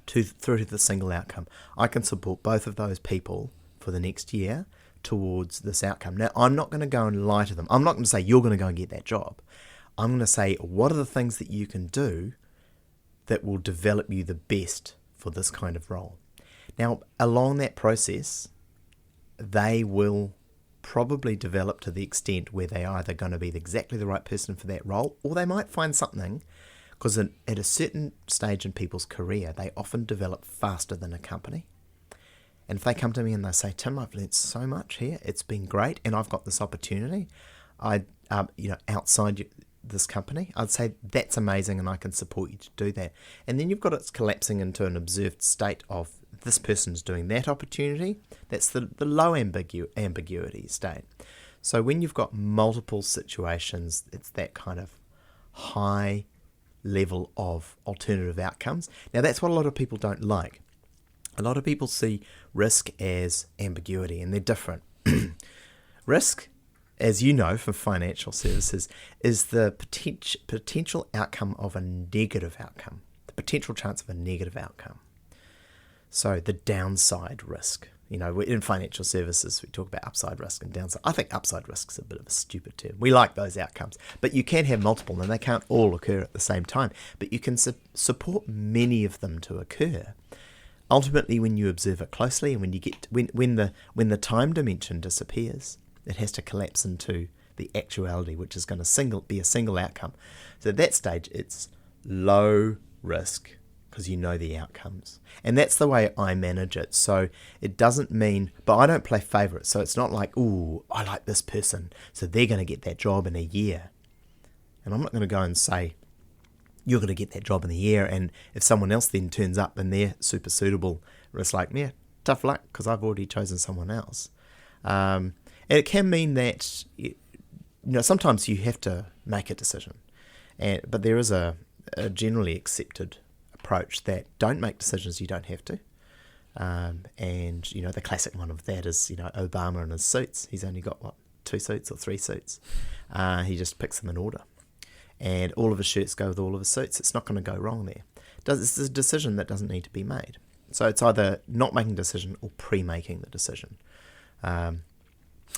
through to the single outcome. I can support both of those people for the next year towards this outcome. Now, I'm not going to go and lie to them. I'm not going to say, you're going to go and get that job. I'm going to say, what are the things that you can do that will develop you the best for this kind of role? Now, along that process, they will probably develop to the extent where they're either going to be exactly the right person for that role, or they might find something, because at a certain stage in people's career, they often develop faster than a company. And if they come to me and they say, Tim, I've learned so much here, it's been great, and I've got this opportunity, outside this company, I'd say that's amazing, and I can support you to do that. And then you've got it collapsing into an observed state of this person's doing that opportunity. That's the low ambiguity state. So when you've got multiple situations, it's that kind of high level of alternative outcomes. Now, that's what a lot of people don't like. A lot of people see risk as ambiguity, and they're different. Risk, as you know from financial services, is the potential outcome of a negative outcome, the potential chance of a negative outcome. So the downside risk. In financial services, we talk about upside risk and downside. I think upside risk is a bit of a stupid term. We like those outcomes, but you can have multiple, and they can't all occur at the same time. But you can support many of them to occur. Ultimately, when you observe it closely, and when the time dimension disappears, it has to collapse into the actuality, which is going to be a single outcome. So at that stage, it's low risk because you know the outcomes. And that's the way I manage it. So it doesn't mean, but I don't play favourites. So it's not like, ooh, I like this person, so they're going to get that job in a year. And I'm not going to go and say, you're going to get that job in a year, and if someone else then turns up and they're super suitable, it's like, yeah, tough luck, because I've already chosen someone else. And it can mean that sometimes you have to make a decision, but there is a generally accepted approach that don't make decisions you don't have to. And the classic one of that is Obama and his suits. He's only got 2 suits or 3 suits. He just picks them in order. And all of his shirts go with all of his suits. It's not going to go wrong there. It's a decision that doesn't need to be made. So it's either not making a decision or pre-making the decision. And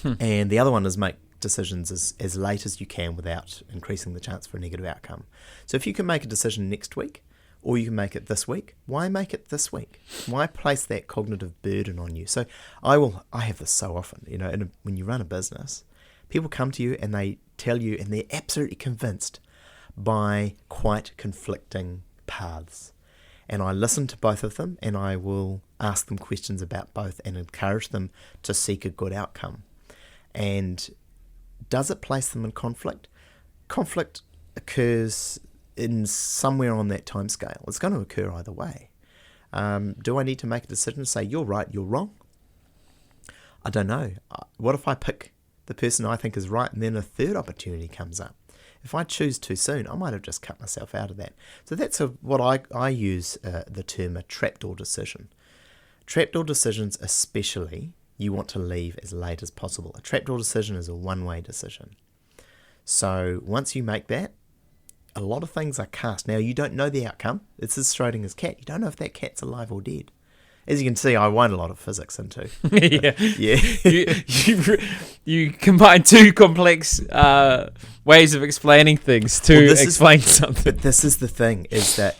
the other one is make decisions as late as you can without increasing the chance for a negative outcome. So if you can make a decision next week, or you can make it this week, why make it this week? Why place that cognitive burden on you? So I have this so often, when you run a business, people come to you and they tell you, and they're absolutely convinced by quite conflicting paths. And I listen to both of them, and I will ask them questions about both and encourage them to seek a good outcome. And does it place them in conflict? Conflict occurs in somewhere on that time scale. It's going to occur either way. Do I need to make a decision to say, you're right, you're wrong? I don't know. What if I pick the person I think is right, and then a third opportunity comes up? If I choose too soon, I might have just cut myself out of that. So that's what I use the term a trapdoor decision. Trapdoor decisions especially, you want to leave as late as possible. A trapdoor decision is a one-way decision. So once you make that, a lot of things are cast. Now, you don't know the outcome. This is Schrodinger's cat. You don't know if that cat's alive or dead. As you can see, I wind a lot of physics into. You combine two complex ways of explaining things to explain something. But this is the thing, is that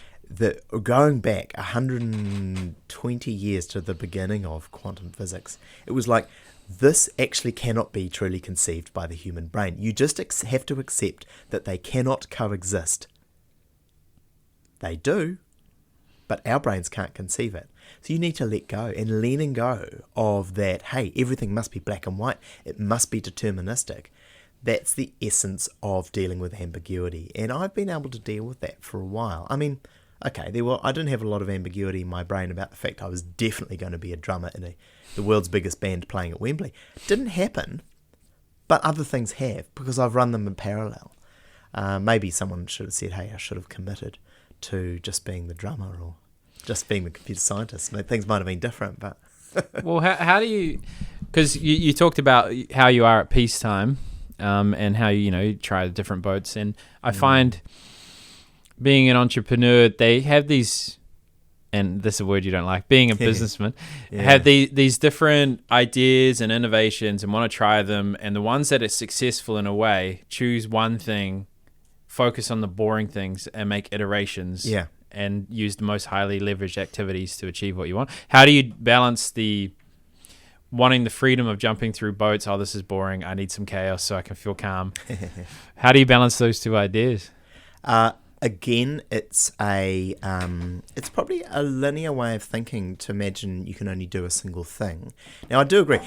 going back 120 years to the beginning of quantum physics, it was like, this actually cannot be truly conceived by the human brain. You just have to accept that they cannot coexist. They do, but our brains can't conceive it. So you need to let go, and letting go of that, hey, everything must be black and white, it must be deterministic. That's the essence of dealing with ambiguity. And I've been able to deal with that for a while. I mean, okay, I didn't have a lot of ambiguity in my brain about the fact I was definitely going to be a drummer in the world's biggest band playing at Wembley. Didn't happen, but other things have, because I've run them in parallel. Maybe someone should have said, hey, I should have committed to just being the drummer or just being the computer scientist. Things might have been different, but... Well, how do you... Because you talked about how you are at peacetime, and how you try different boats, and I find being an entrepreneur, they have these, and this is a word you don't like, being a businessman, have these different ideas and innovations and want to try them, and the ones that are successful in a way, choose one thing, focus on the boring things, and make iterations, and use the most highly leveraged activities to achieve what you want. How do you balance the wanting the freedom of jumping through boats? Oh, this is boring. I need some chaos so I can feel calm. How do you balance those two ideas? Again, it's probably a linear way of thinking to imagine you can only do a single thing. Now, I do agree.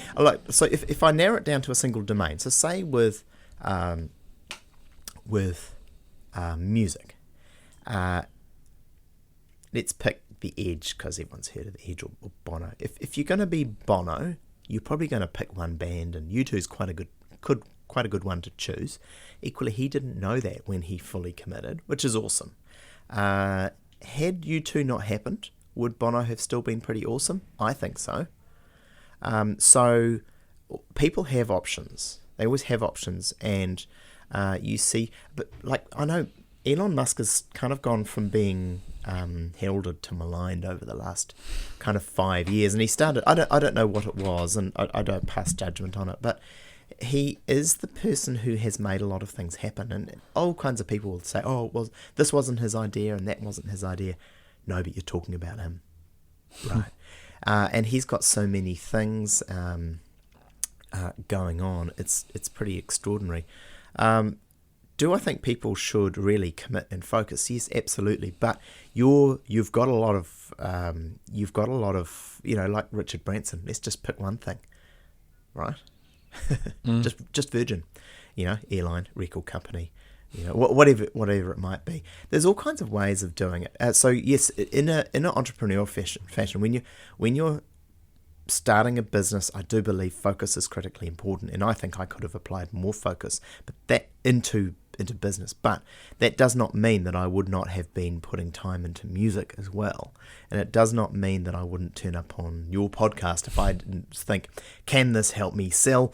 So if I narrow it down to a single domain, so say with music, let's pick The Edge, because everyone's heard of The Edge, or Bono. If you're going to be Bono, you're probably going to pick one band, and U2's quite a good one to choose. Equally, he didn't know that when he fully committed, which is awesome. Had U2 not happened, would Bono have still been pretty awesome? I think so. So people have options. They always have options, and you see, but like I know Elon Musk has kind of gone from being heralded to maligned over the last kind of 5 years, and he started. I don't know what it was, and I don't pass judgment on it, but he is the person who has made a lot of things happen, and all kinds of people will say, "Oh, well, this wasn't his idea, and that wasn't his idea." No, but you're talking about him, right? And he's got so many things going on. It's pretty extraordinary. Do I think people should really commit and focus? Yes, absolutely. But you've got a lot of like Richard Branson. Let's just pick one thing, right? Just Virgin, airline, record company, whatever it might be. There's all kinds of ways of doing it. So yes, in an entrepreneurial fashion, when you're starting a business, I do believe focus is critically important, and I think I could have applied more focus, but that into business. But that does not mean that I would not have been putting time into music as well, and it does not mean that I wouldn't turn up on your podcast if I didn't think, can this help me sell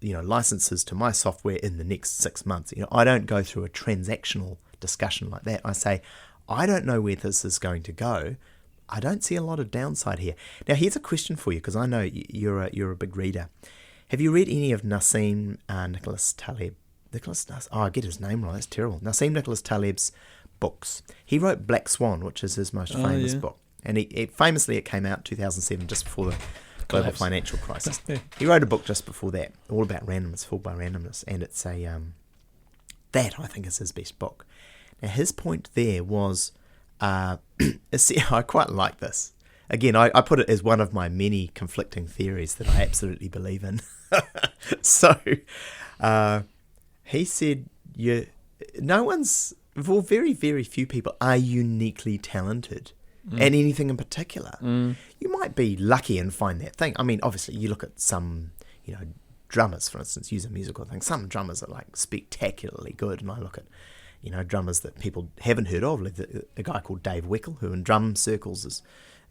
licenses to my software in the next 6 months? I don't go through a transactional discussion like that. I say, I don't know where this is going to go. I don't see a lot of downside here. Now, here's a question for you, because I know you're a big reader. Have you read any of Nassim Nicholas Taleb? I get his name wrong. That's terrible. Nassim Nicholas Taleb's books. He wrote Black Swan, which is his most famous book, and famously it came out in 2007, just before the global financial crisis. He wrote a book just before that, all about randomness, Fooled by Randomness, and it's that I think is his best book. Now, his point there was. I quite like this. Again, I put it as one of my many conflicting theories that I absolutely believe in. So, he said, very, very few people are uniquely talented at anything in particular. You might be lucky and find that thing. I mean, obviously, you look at some, drummers, for instance, use a musical thing. Some drummers are like spectacularly good, and I look at drummers that people haven't heard of, like a guy called Dave Weckl, who in drum circles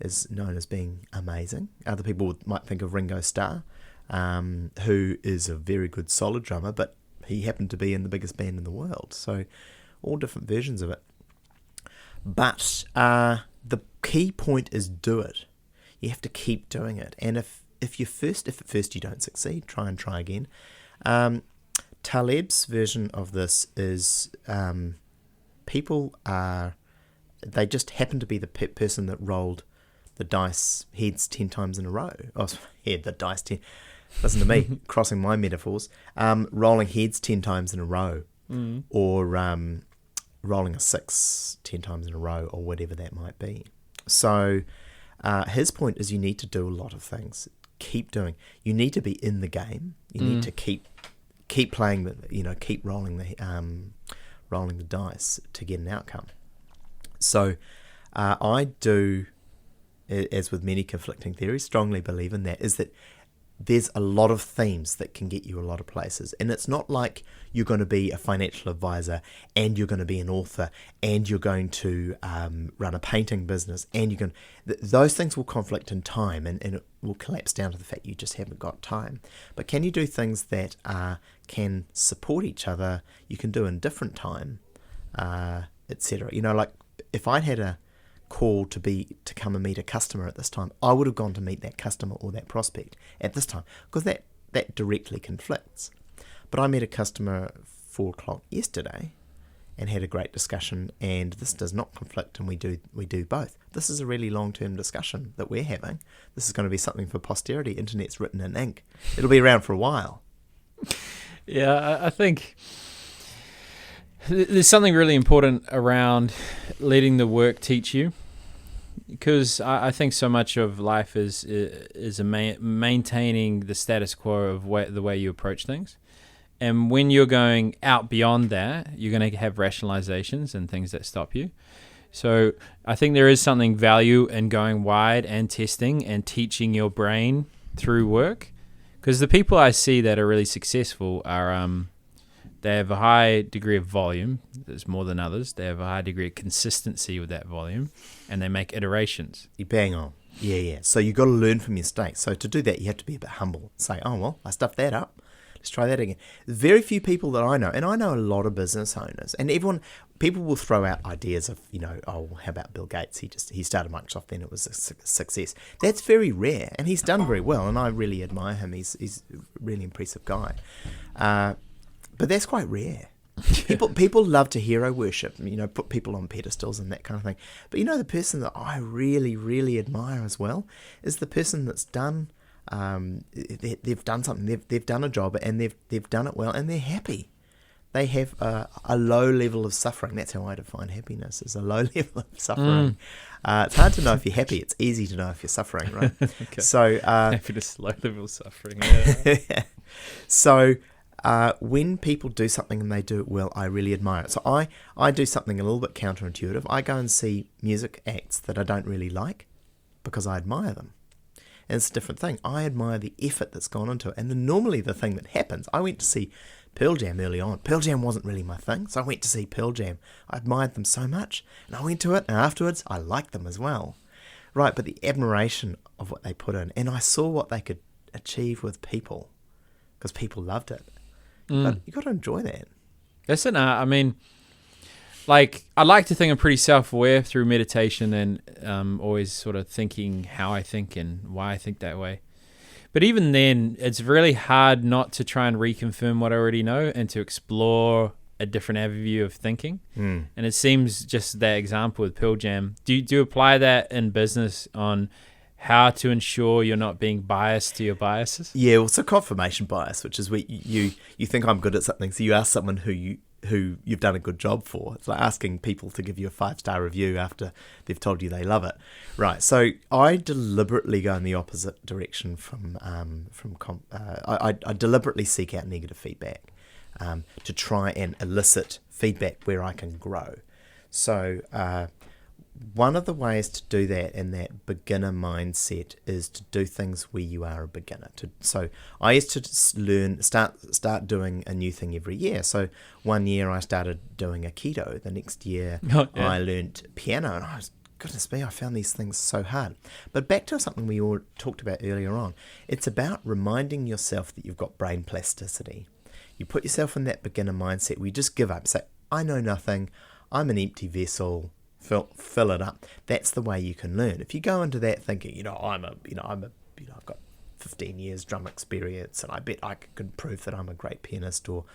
is known as being amazing. Other people might think of Ringo Starr, who is a very good, solid drummer, but he happened to be in the biggest band in the world. So all different versions of it. But the key point is do it. You have to keep doing it. And if at first you don't succeed, try again. Taleb's version of this is they just happen to be the person that rolled the dice heads 10 times in a row. Oh, yeah, the dice 10. Listen to me, crossing my metaphors. Rolling heads 10 times in a row, or rolling a 6 10 times in a row, or whatever that might be. So his point is you need to do a lot of things. Keep doing. You need to be in the game. You need to keep playing keep rolling the dice to get an outcome. So I do, as with many conflicting theories, strongly believe in that, is that there's a lot of themes that can get you a lot of places. And it's not like you're going to be a financial advisor and you're going to be an author and you're going to run a painting business and you're going to, those things will conflict in time and it will collapse down to the fact you just haven't got time. But can you do things that can support each other, you can do in different time, etc. Like if I had a call to come and meet a customer at this time, I would have gone to meet that customer or that prospect at this time, because that directly conflicts. But I met a customer 4 o'clock yesterday and had a great discussion, and this does not conflict, and we do both. This is a really long-term discussion that we're having. This is going to be something for posterity. Internet's written in ink. It'll be around for a while. Yeah, I think there's something really important around letting the work teach you, because I think so much of life is maintaining the status quo of the way you approach things. And when you're going out beyond that, you're going to have rationalizations and things that stop you. So I think there is something value in going wide and testing and teaching your brain through work. Because the people I see that are really successful are they have a high degree of volume. There's more than others. They have a high degree of consistency with that volume, and they make iterations. You bang on. Yeah. So you've got to learn from your mistakes. So to do that, you have to be a bit humble. Say, oh, well, I stuffed that up. Let's try that again. Very few people that I know, and I know a lot of business owners, and people will throw out ideas of, how about Bill Gates? He started Microsoft, then it was a success. That's very rare, and he's done very well, and I really admire him. He's a really impressive guy. But that's quite rare. People love to hero worship, put people on pedestals and that kind of thing. But the person that I really, really admire as well is the person that's done. They've done something. They've done a job and they've done it well, and they're happy. They have a low level of suffering. That's how I define happiness: is a low level of suffering. It's hard to know if you're happy. It's easy to know if you're suffering, right? Okay. So happiness, low level of suffering. Yeah. So. When people do something and they do it well, I really admire it. So I do something a little bit counterintuitive. I go and see music acts that I don't really like because I admire them. And it's a different thing. I admire the effort that's gone into it. And normally the thing that happens, I went to see Pearl Jam early on. Pearl Jam wasn't really my thing, so I went to see Pearl Jam. I admired them so much, and I went to it, and afterwards I liked them as well. Right, but the admiration of what they put in, and I saw what they could achieve with people, because people loved it. But you got to enjoy that. That's an art. I mean, like, I like to think I'm pretty self-aware through meditation and always sort of thinking how I think and why I think that way. But even then, it's really hard not to try and reconfirm what I already know and to explore a different avenue of thinking. And it seems just that example with Pearl Jam. Do you apply that in business on how to ensure you're not being biased to your biases? Yeah, well, it's a confirmation bias, which is where you think I'm good at something, so you ask someone who you've done a good job for. It's like asking people to give you a 5-star review after they've told you they love it. Right, so I deliberately go in the opposite direction I deliberately seek out negative feedback to try and elicit feedback where I can grow. So one of the ways to do that in that beginner mindset is to do things where you are a beginner. So I used to start doing a new thing every year. So one year I started doing Aikido. The next year I learned piano, and goodness me, I found these things so hard. But back to something we all talked about earlier on. It's about reminding yourself that you've got brain plasticity. You put yourself in that beginner mindset where you just give up. Say, I know nothing. I'm an empty vessel. Fill it up. That's the way you can learn. If you go into that thinking, I've got 15 years drum experience, and I bet I could prove that I'm a great pianist or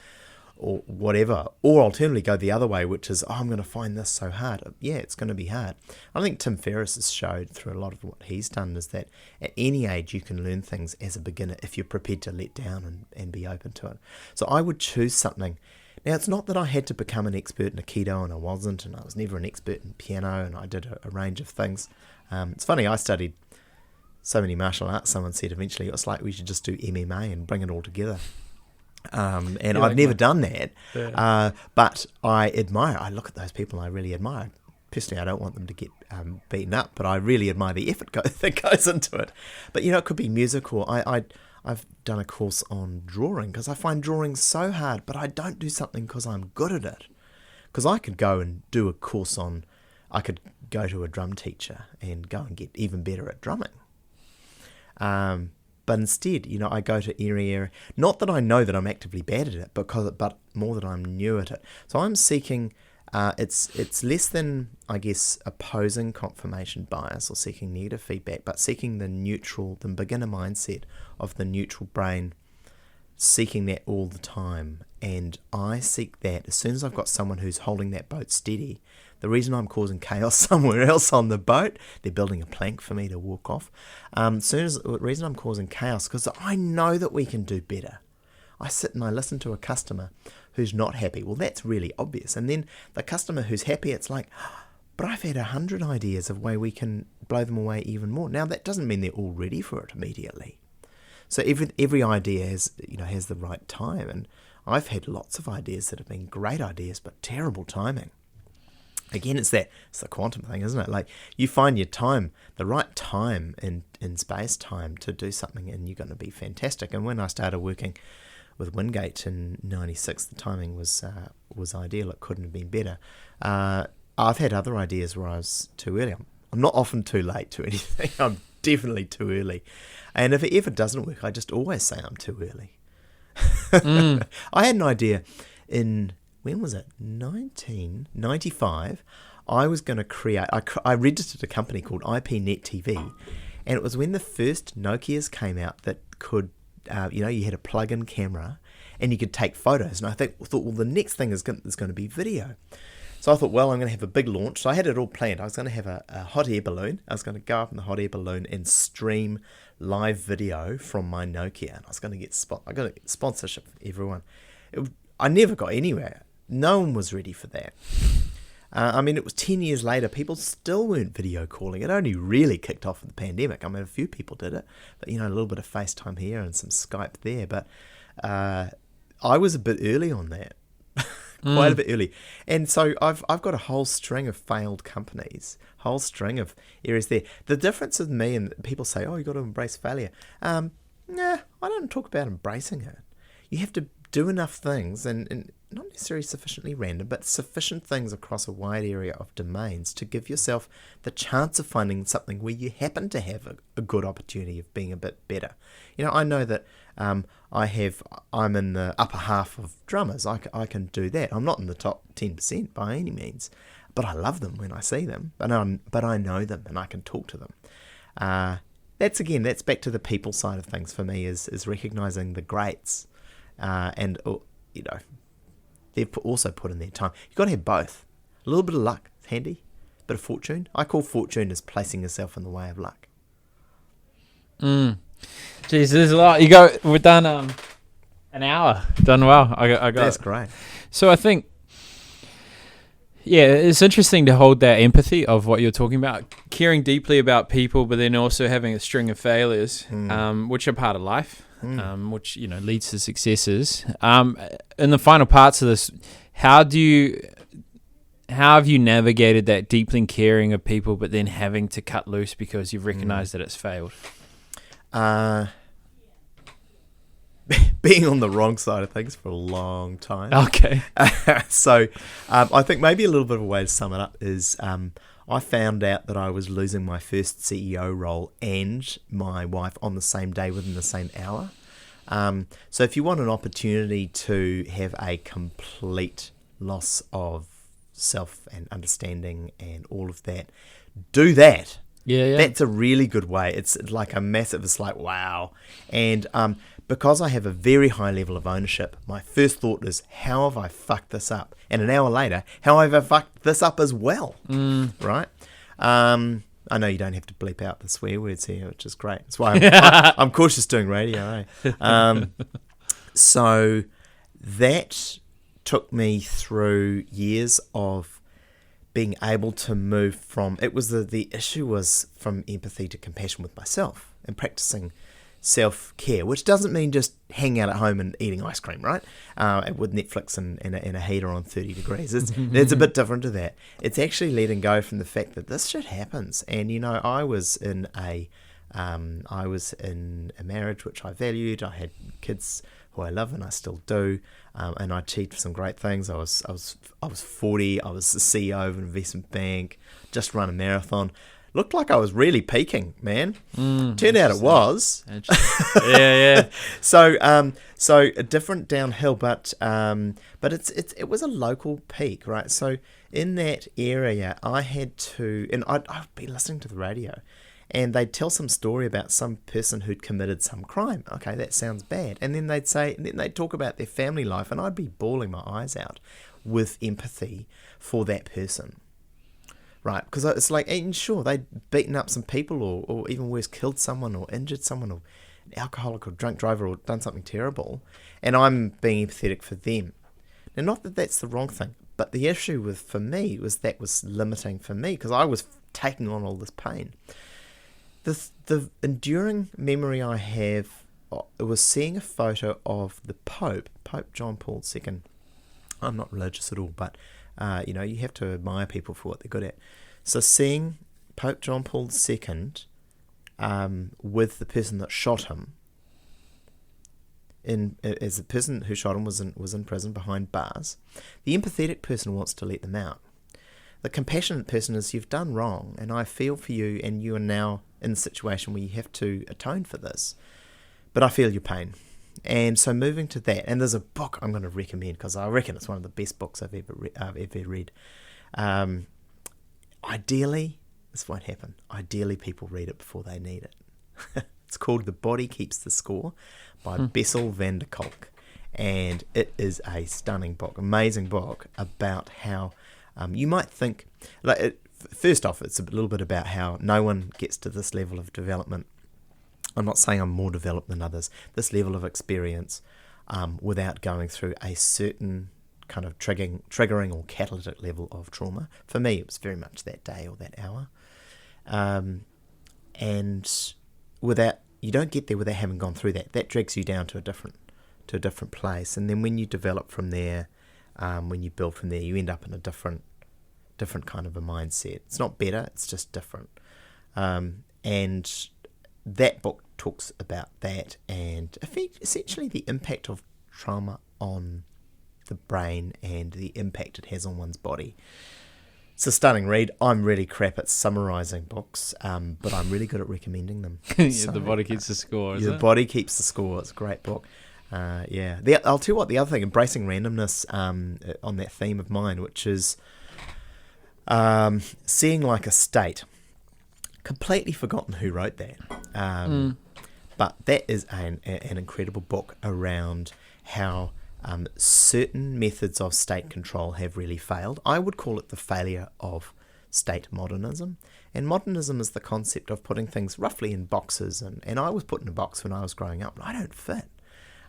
whatever. Or alternatively, go the other way, which is, I'm going to find this so hard. Yeah, it's going to be hard. I think Tim Ferriss has showed through a lot of what he's done is that at any age you can learn things as a beginner if you're prepared to let down and be open to it. So I would choose something. Now, it's not that I had to become an expert in Aikido, and I wasn't, and I was never an expert in piano, and I did a range of things. It's funny, I studied so many martial arts, someone said eventually it's like we should just do MMA and bring it all together. And Yeah, I've like never my- done that, Yeah. but I look at those people and I really admire. Personally, I don't want them to get beaten up, but I really admire the effort that goes into it. But, it could be music, or I've done a course on drawing because I find drawing so hard, but I don't do something because I'm good at it. Because I could go and do a course I could go to a drum teacher and go and get even better at drumming. But instead, I go to area, not that I know that I'm actively bad at it, but more that I'm new at it. So I'm seeking, it's less than, I guess, opposing confirmation bias or seeking negative feedback, but seeking the beginner mindset of the neutral brain, seeking that all the time. And I seek that as soon as I've got someone who's holding that boat steady. The reason I'm causing chaos somewhere else on the boat, they're building a plank for me to walk off. The reason I'm causing chaos, because I know that we can do better. I sit and I listen to a customer who's not happy. Well, that's really obvious. And then the customer who's happy, it's like, but I've had 100 ideas of way we can blow them away even more. Now, that doesn't mean they're all ready for it immediately. So every idea has the right time. And I've had lots of ideas that have been great ideas, but terrible timing. Again, it's the quantum thing, isn't it? Like, you find your time, the right time in space time to do something, and you're going to be fantastic. And when I started working with Wingate in '96, the timing was ideal. It couldn't have been better. I've had other ideas where I was too early. I'm not often too late to anything. I'm definitely too early. And if it ever doesn't work, I just always say I'm too early. I had an idea when was it? 1995. I was going to create. I registered a company called IPNet TV, and it was when the first Nokias came out that could, you had a plug-in camera, and you could take photos. And I thought, well, the next thing is going to be video. So I thought, well, I'm going to have a big launch. So I had it all planned. I was going to have a hot air balloon. I was going to go up in the hot air balloon and stream live video from my Nokia, and I was going to get sponsorship for everyone. I never got anywhere. No one was ready for that. It was 10 years later. People still weren't video calling. It only really kicked off with the pandemic. A few people did it, but a little bit of FaceTime here and some Skype there. But I was a bit early on that, quite a bit early. And so I've got a whole string of failed companies, whole string of areas there. The difference with me, and people say, oh, you got to embrace failure. Nah, I don't talk about embracing it. You have to do enough things, and not necessarily sufficiently random, but sufficient things across a wide area of domains to give yourself the chance of finding something where you happen to have a good opportunity of being a bit better. I know that I'm in the upper half of drummers. I can do that. I'm not in the top 10% by any means, but I love them when I see them. But I know them and I can talk to them. That's back to the people side of things for me, is recognizing the greats, and they've also put in their time. You've got to have both. A little bit of luck, it's handy. A bit of fortune. I call fortune as placing yourself in the way of luck. Jeez, there's a lot. We've done an hour. Done well. I got. That's great. So I think, yeah, it's interesting to hold that empathy of what you're talking about, caring deeply about people, but then also having a string of failures, which are part of life. Which leads to successes. In the final parts of this, how have you navigated that deeply caring of people, but then having to cut loose because you've recognized that it's failed? Being on the wrong side of things for a long time. Okay. So I think maybe a little bit of a way to sum it up is I found out that I was losing my first CEO role and my wife on the same day within the same hour. So if you want an opportunity to have a complete loss of self and understanding and all of that, do that. Yeah. That's a really good way. It's like it's like, wow. And because I have a very high level of ownership, my first thought is, how have I fucked this up? And an hour later, how have I fucked this up as well? Right? I know you don't have to bleep out the swear words here, which is great. That's why I'm cautious doing radio. So that took me through years of being able to move from, it was the issue was from empathy to compassion with myself and practicing self-care, which doesn't mean just hanging out at home and eating ice cream, right? With Netflix and a heater on 30 degrees. It's a bit different to that. It's actually letting go from the fact that this shit happens. And, you know, I was in a marriage which I valued. I had kids who I love and I still do, and I achieved some great things. I was 40. I was the CEO of an investment bank. Just run a marathon. Looked like I was really peaking, man. Turned out it was. Yeah. So a different downhill, but it was a local peak, right? So in that area, I had to, and I'd be listening to the radio, and they'd tell some story about some person who'd committed some crime. Okay, that sounds bad. And then they'd talk about their family life, and I'd be bawling my eyes out with empathy for that person. Right, because it's like, and sure, they'd beaten up some people or even worse, killed someone or injured someone or an alcoholic or drunk driver or done something terrible, and I'm being empathetic for them. Now, not that that's the wrong thing, but the issue for me was that was limiting for me because I was taking on all this pain. The enduring memory I have was seeing a photo of the Pope John Paul II. I'm not religious at all, but you have to admire people for what they're good at. So seeing Pope John Paul II with the person that shot him, as the person who shot him was in prison behind bars, the empathetic person wants to let them out. The compassionate person is, you've done wrong, and I feel for you, and you are now in a situation where you have to atone for this. But I feel your pain. And so moving to that, and there's a book I'm going to recommend because I reckon it's one of the best books I've ever read. Ideally, this won't happen. Ideally, people read it before they need it. It's called The Body Keeps the Score by Bessel van der Kolk. And it is a stunning book, amazing book about how you might think, first off, it's a little bit about how no one gets to this level of development. I'm not saying I'm more developed than others. This level of experience without going through a certain kind of triggering or catalytic level of trauma. For me, it was very much that day or that hour. And you don't get there without having gone through that. That drags you down to a different place. And then when you develop from there, when you build from there, you end up in a different kind of a mindset. It's not better, it's just different. And that book talks about that and essentially the impact of trauma on the brain and the impact it has on one's body. It's a stunning read. I'm really crap at summarising books, but I'm really good at recommending them. The Body Keeps the Score, The Body Keeps the Score. It's a great book. I'll tell you what, the other thing, embracing randomness on that theme of mine, which is seeing like a state. Completely forgotten who wrote that. But that is an incredible book around how certain methods of state control have really failed. I would call it the failure of state modernism. And modernism is the concept of putting things roughly in boxes. And I was put in a box when I was growing up, and I don't fit.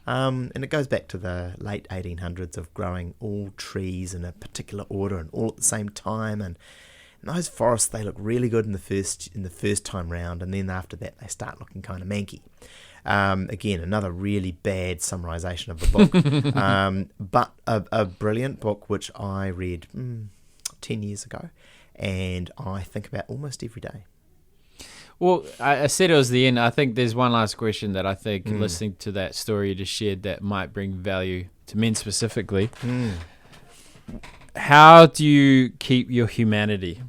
And it goes back to the late 1800s of growing all trees in a particular order and all at the same time. And those forests, they look really good in the first time round, and then after that they start looking kind of manky. Again, another really bad summarisation of the book, but a brilliant book which I read 10 years ago, and I think about almost every day. Well, I said it was the end. I think there's one last question that I think listening to that story you just shared that might bring value to men specifically. How do you keep your humanity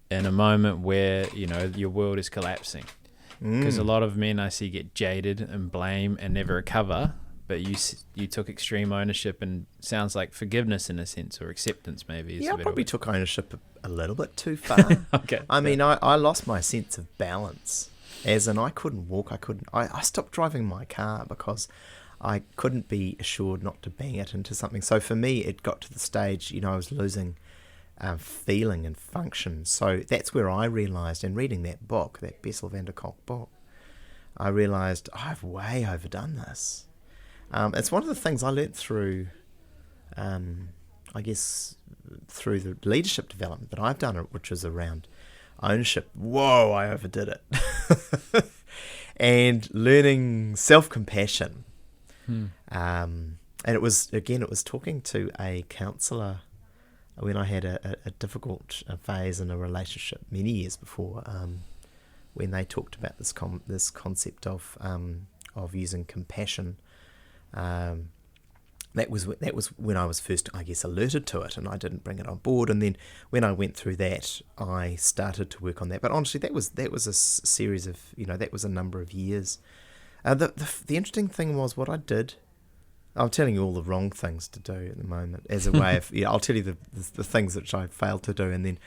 in a moment where, your world is collapsing? Because a lot of men I see get jaded and blame and never recover, but you took extreme ownership and sounds like forgiveness in a sense, or acceptance maybe. I probably took ownership a little bit too far. Okay. I mean, I lost my sense of balance, as in I couldn't walk. I stopped driving my car because I couldn't be assured not to bang it into something. So for me, it got to the stage, I was losing feeling and function. So that's where I realised, in reading that book, that Bessel van der Kolk book, I realised I've way overdone this. It's one of the things I learnt through I guess, through the leadership development that I've done, which was around ownership. Whoa, I overdid it. And learning self-compassion. And it was talking to a counsellor when I had a difficult phase in a relationship many years before, when they talked about this concept of using compassion. That was when I was first, I guess, alerted to it, and I didn't bring it on board. And then when I went through that, I started to work on that. But honestly, that was a series of, that was a number of years. The interesting thing was what I did. I'm telling you all the wrong things to do at the moment as a way of, I'll tell you the things which I failed to do, and then,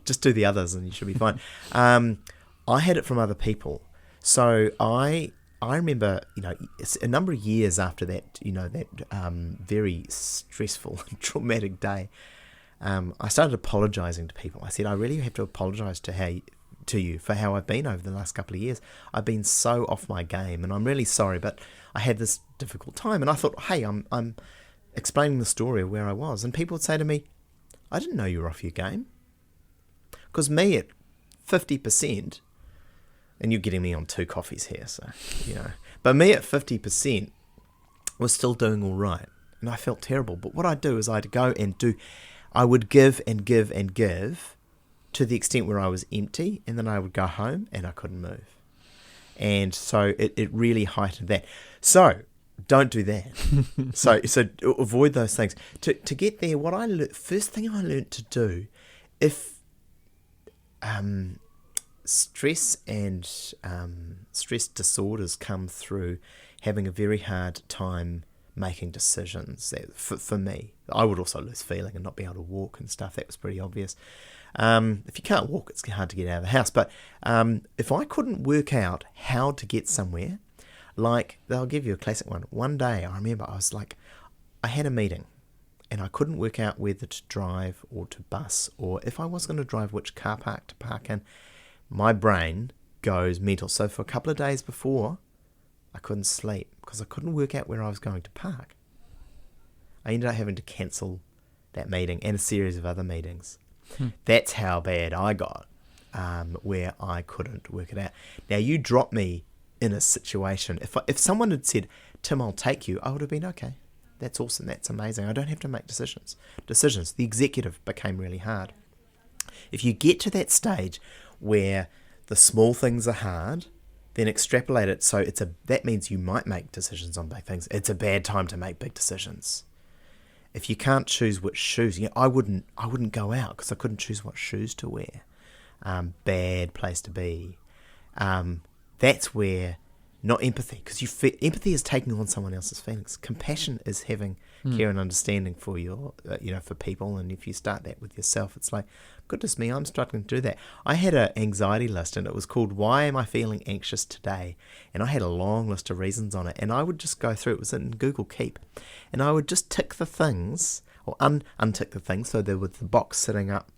just do the others and you should be fine. I had it from other people. So I remember, it's a number of years after that, that very stressful and traumatic day, I started apologising to people. I said, I really have to apologise to you for how I've been over the last couple of years. I've been so off my game, and I'm really sorry, but I had this difficult time. And I thought, hey, I'm explaining the story of where I was. And people would say to me, I didn't know you were off your game. Because me at 50%, and you're getting me on 2 coffees here, so, but me at 50% was still doing all right. And I felt terrible. But what I'd do is I would give and give and give to the extent where I was empty, and then I would go home and I couldn't move. And so it really heightened that. So don't do that. so avoid those things. To get there, first thing I learned to do, if stress and stress disorders come through having a very hard time making decisions. For me, I would also lose feeling and not be able to walk and stuff. That was pretty obvious. If you can't walk, it's hard to get out of the house. But if I couldn't work out how to get somewhere, like, they'll give you a classic one. One day, I remember I had a meeting and I couldn't work out whether to drive or to bus, or if I was going to drive, which car park to park in. My brain goes mental. So for a couple of days before, I couldn't sleep because I couldn't work out where I was going to park. I ended up having to cancel that meeting and a series of other meetings. That's how bad I got, where I couldn't work it out. Now, you drop me in a situation. If someone had said, Tim, I'll take you, I would have been, okay, that's awesome, that's amazing. I don't have to make decisions. The executive became really hard. If you get to that stage where the small things are hard, then extrapolate it. So that means you might make decisions on big things. It's a bad time to make big decisions. If you can't choose which shoes, I wouldn't go out because I couldn't choose what shoes to wear. Bad place to be. That's where, not empathy, because empathy is taking on someone else's feelings. Compassion is having care and understanding for for people. And if you start that with yourself, it's like, goodness me, I'm struggling to do that. I had an anxiety list, and it was called "Why Am I Feeling Anxious Today?" And I had a long list of reasons on it, and I would just go through. It was in Google Keep, and I would just tick the things or untick the things. So there was the box sitting up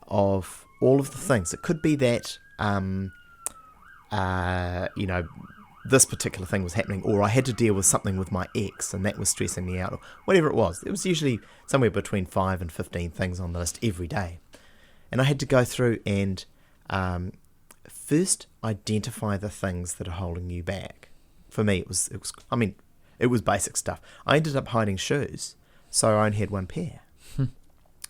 of all of the things. It could be that this particular thing was happening, or I had to deal with something with my ex and that was stressing me out, or whatever it was. It was usually somewhere between 5 and 15 things on the list every day. And I had to go through and first identify the things that are holding you back. For me, it was basic stuff. I ended up hiding shoes, so I only had one pair.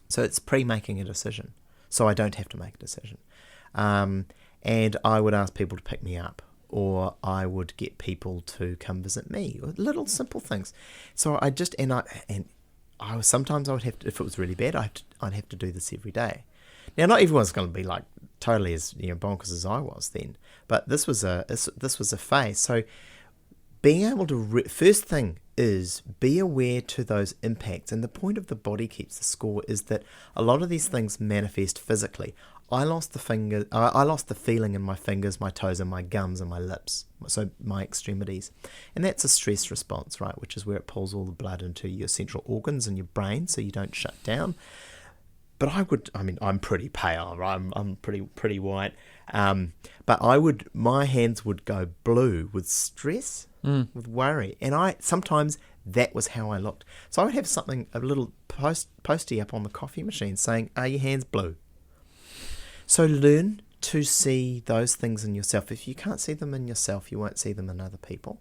So it's pre-making a decision, so I don't have to make a decision. And I would ask people to pick me up, or I would get people to come visit me, or little simple things. So I just, sometimes I would have to, if it was really bad, I'd have to do this every day. Now, not everyone's going to be like totally as bonkers as I was then, but this was a phase. So being able to, first thing is be aware to those impacts. And the point of the body keeps the score is that a lot of these things manifest physically. I lost the feeling in my fingers, my toes, and my gums and my lips, so my extremities. And that's a stress response, right, which is where it pulls all the blood into your central organs and your brain so you don't shut down. But I'm pretty pale, right? I'm pretty white. But my hands would go blue with stress, with worry. And sometimes that was how I looked. So I would have a little postie up on the coffee machine saying, "Are your hands blue?" So learn to see those things in yourself. If you can't see them in yourself, you won't see them in other people.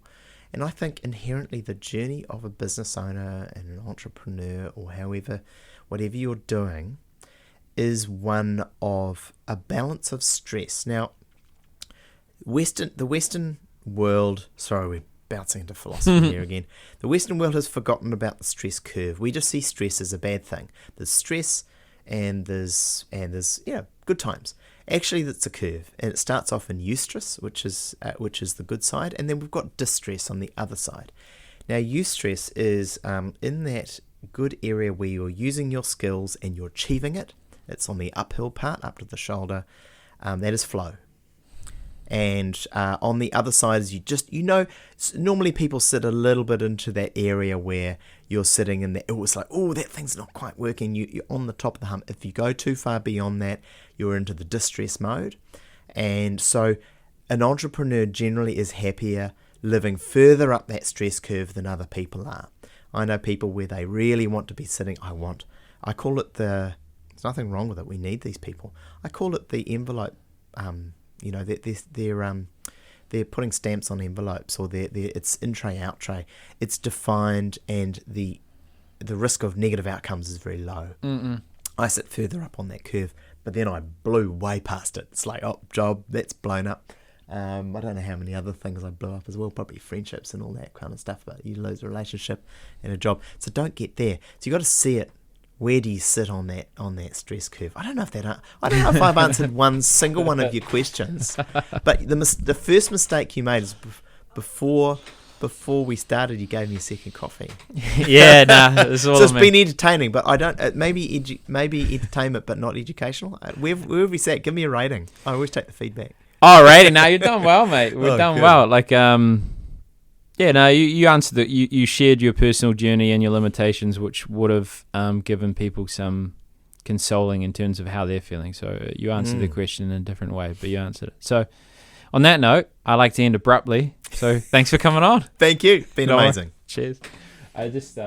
And I think inherently the journey of a business owner and an entrepreneur, or whatever you're doing, is one of a balance of stress. Now, the Western world, sorry, we're bouncing into philosophy here again. The Western world has forgotten about the stress curve. We just see stress as a bad thing. There's stress and there's good times. Actually, that's a curve, and it starts off in eustress, which is the good side, and then we've got distress on the other side. Now, eustress is in that good area where you're using your skills and you're achieving it. It's on the uphill part, up to the shoulder. That is flow. And on the other side is normally people sit a little bit into that area where you're sitting in there. It was like, oh, that thing's not quite working. You're on the top of the hump. If you go too far beyond that, you're into the distress mode. And so an entrepreneur generally is happier living further up that stress curve than other people are. I know people where they really want to be sitting. I call it there's nothing wrong with it. We need these people. I call it the envelope. They're putting stamps on envelopes, or it's in tray, out tray. It's defined, and the risk of negative outcomes is very low. I sit further up on that curve, but then I blew way past it. It's like, oh, job, that's blown up. I don't know how many other things I blew up as well, probably friendships and all that kind of stuff, but you lose a relationship and a job. So don't get there. So you got to see it. Where do you sit on that stress curve? I don't know if I've answered one single one of your questions, but the first mistake you made is before we started, you gave me a second coffee. Yeah, that's all. So it's been entertaining, but I don't. Maybe entertainment, but not educational. Where have we sat? Give me a rating. I always take the feedback. Oh, rating. Now you're done well, mate. We're done good. well. Like, yeah, no, you answered that. You shared your personal journey and your limitations, which would have given people some consoling in terms of how they're feeling. So you answered the question in a different way, but you answered it. So on that note, I like to end abruptly. So thanks for coming on. Thank you. Been amazing. Cheers. I just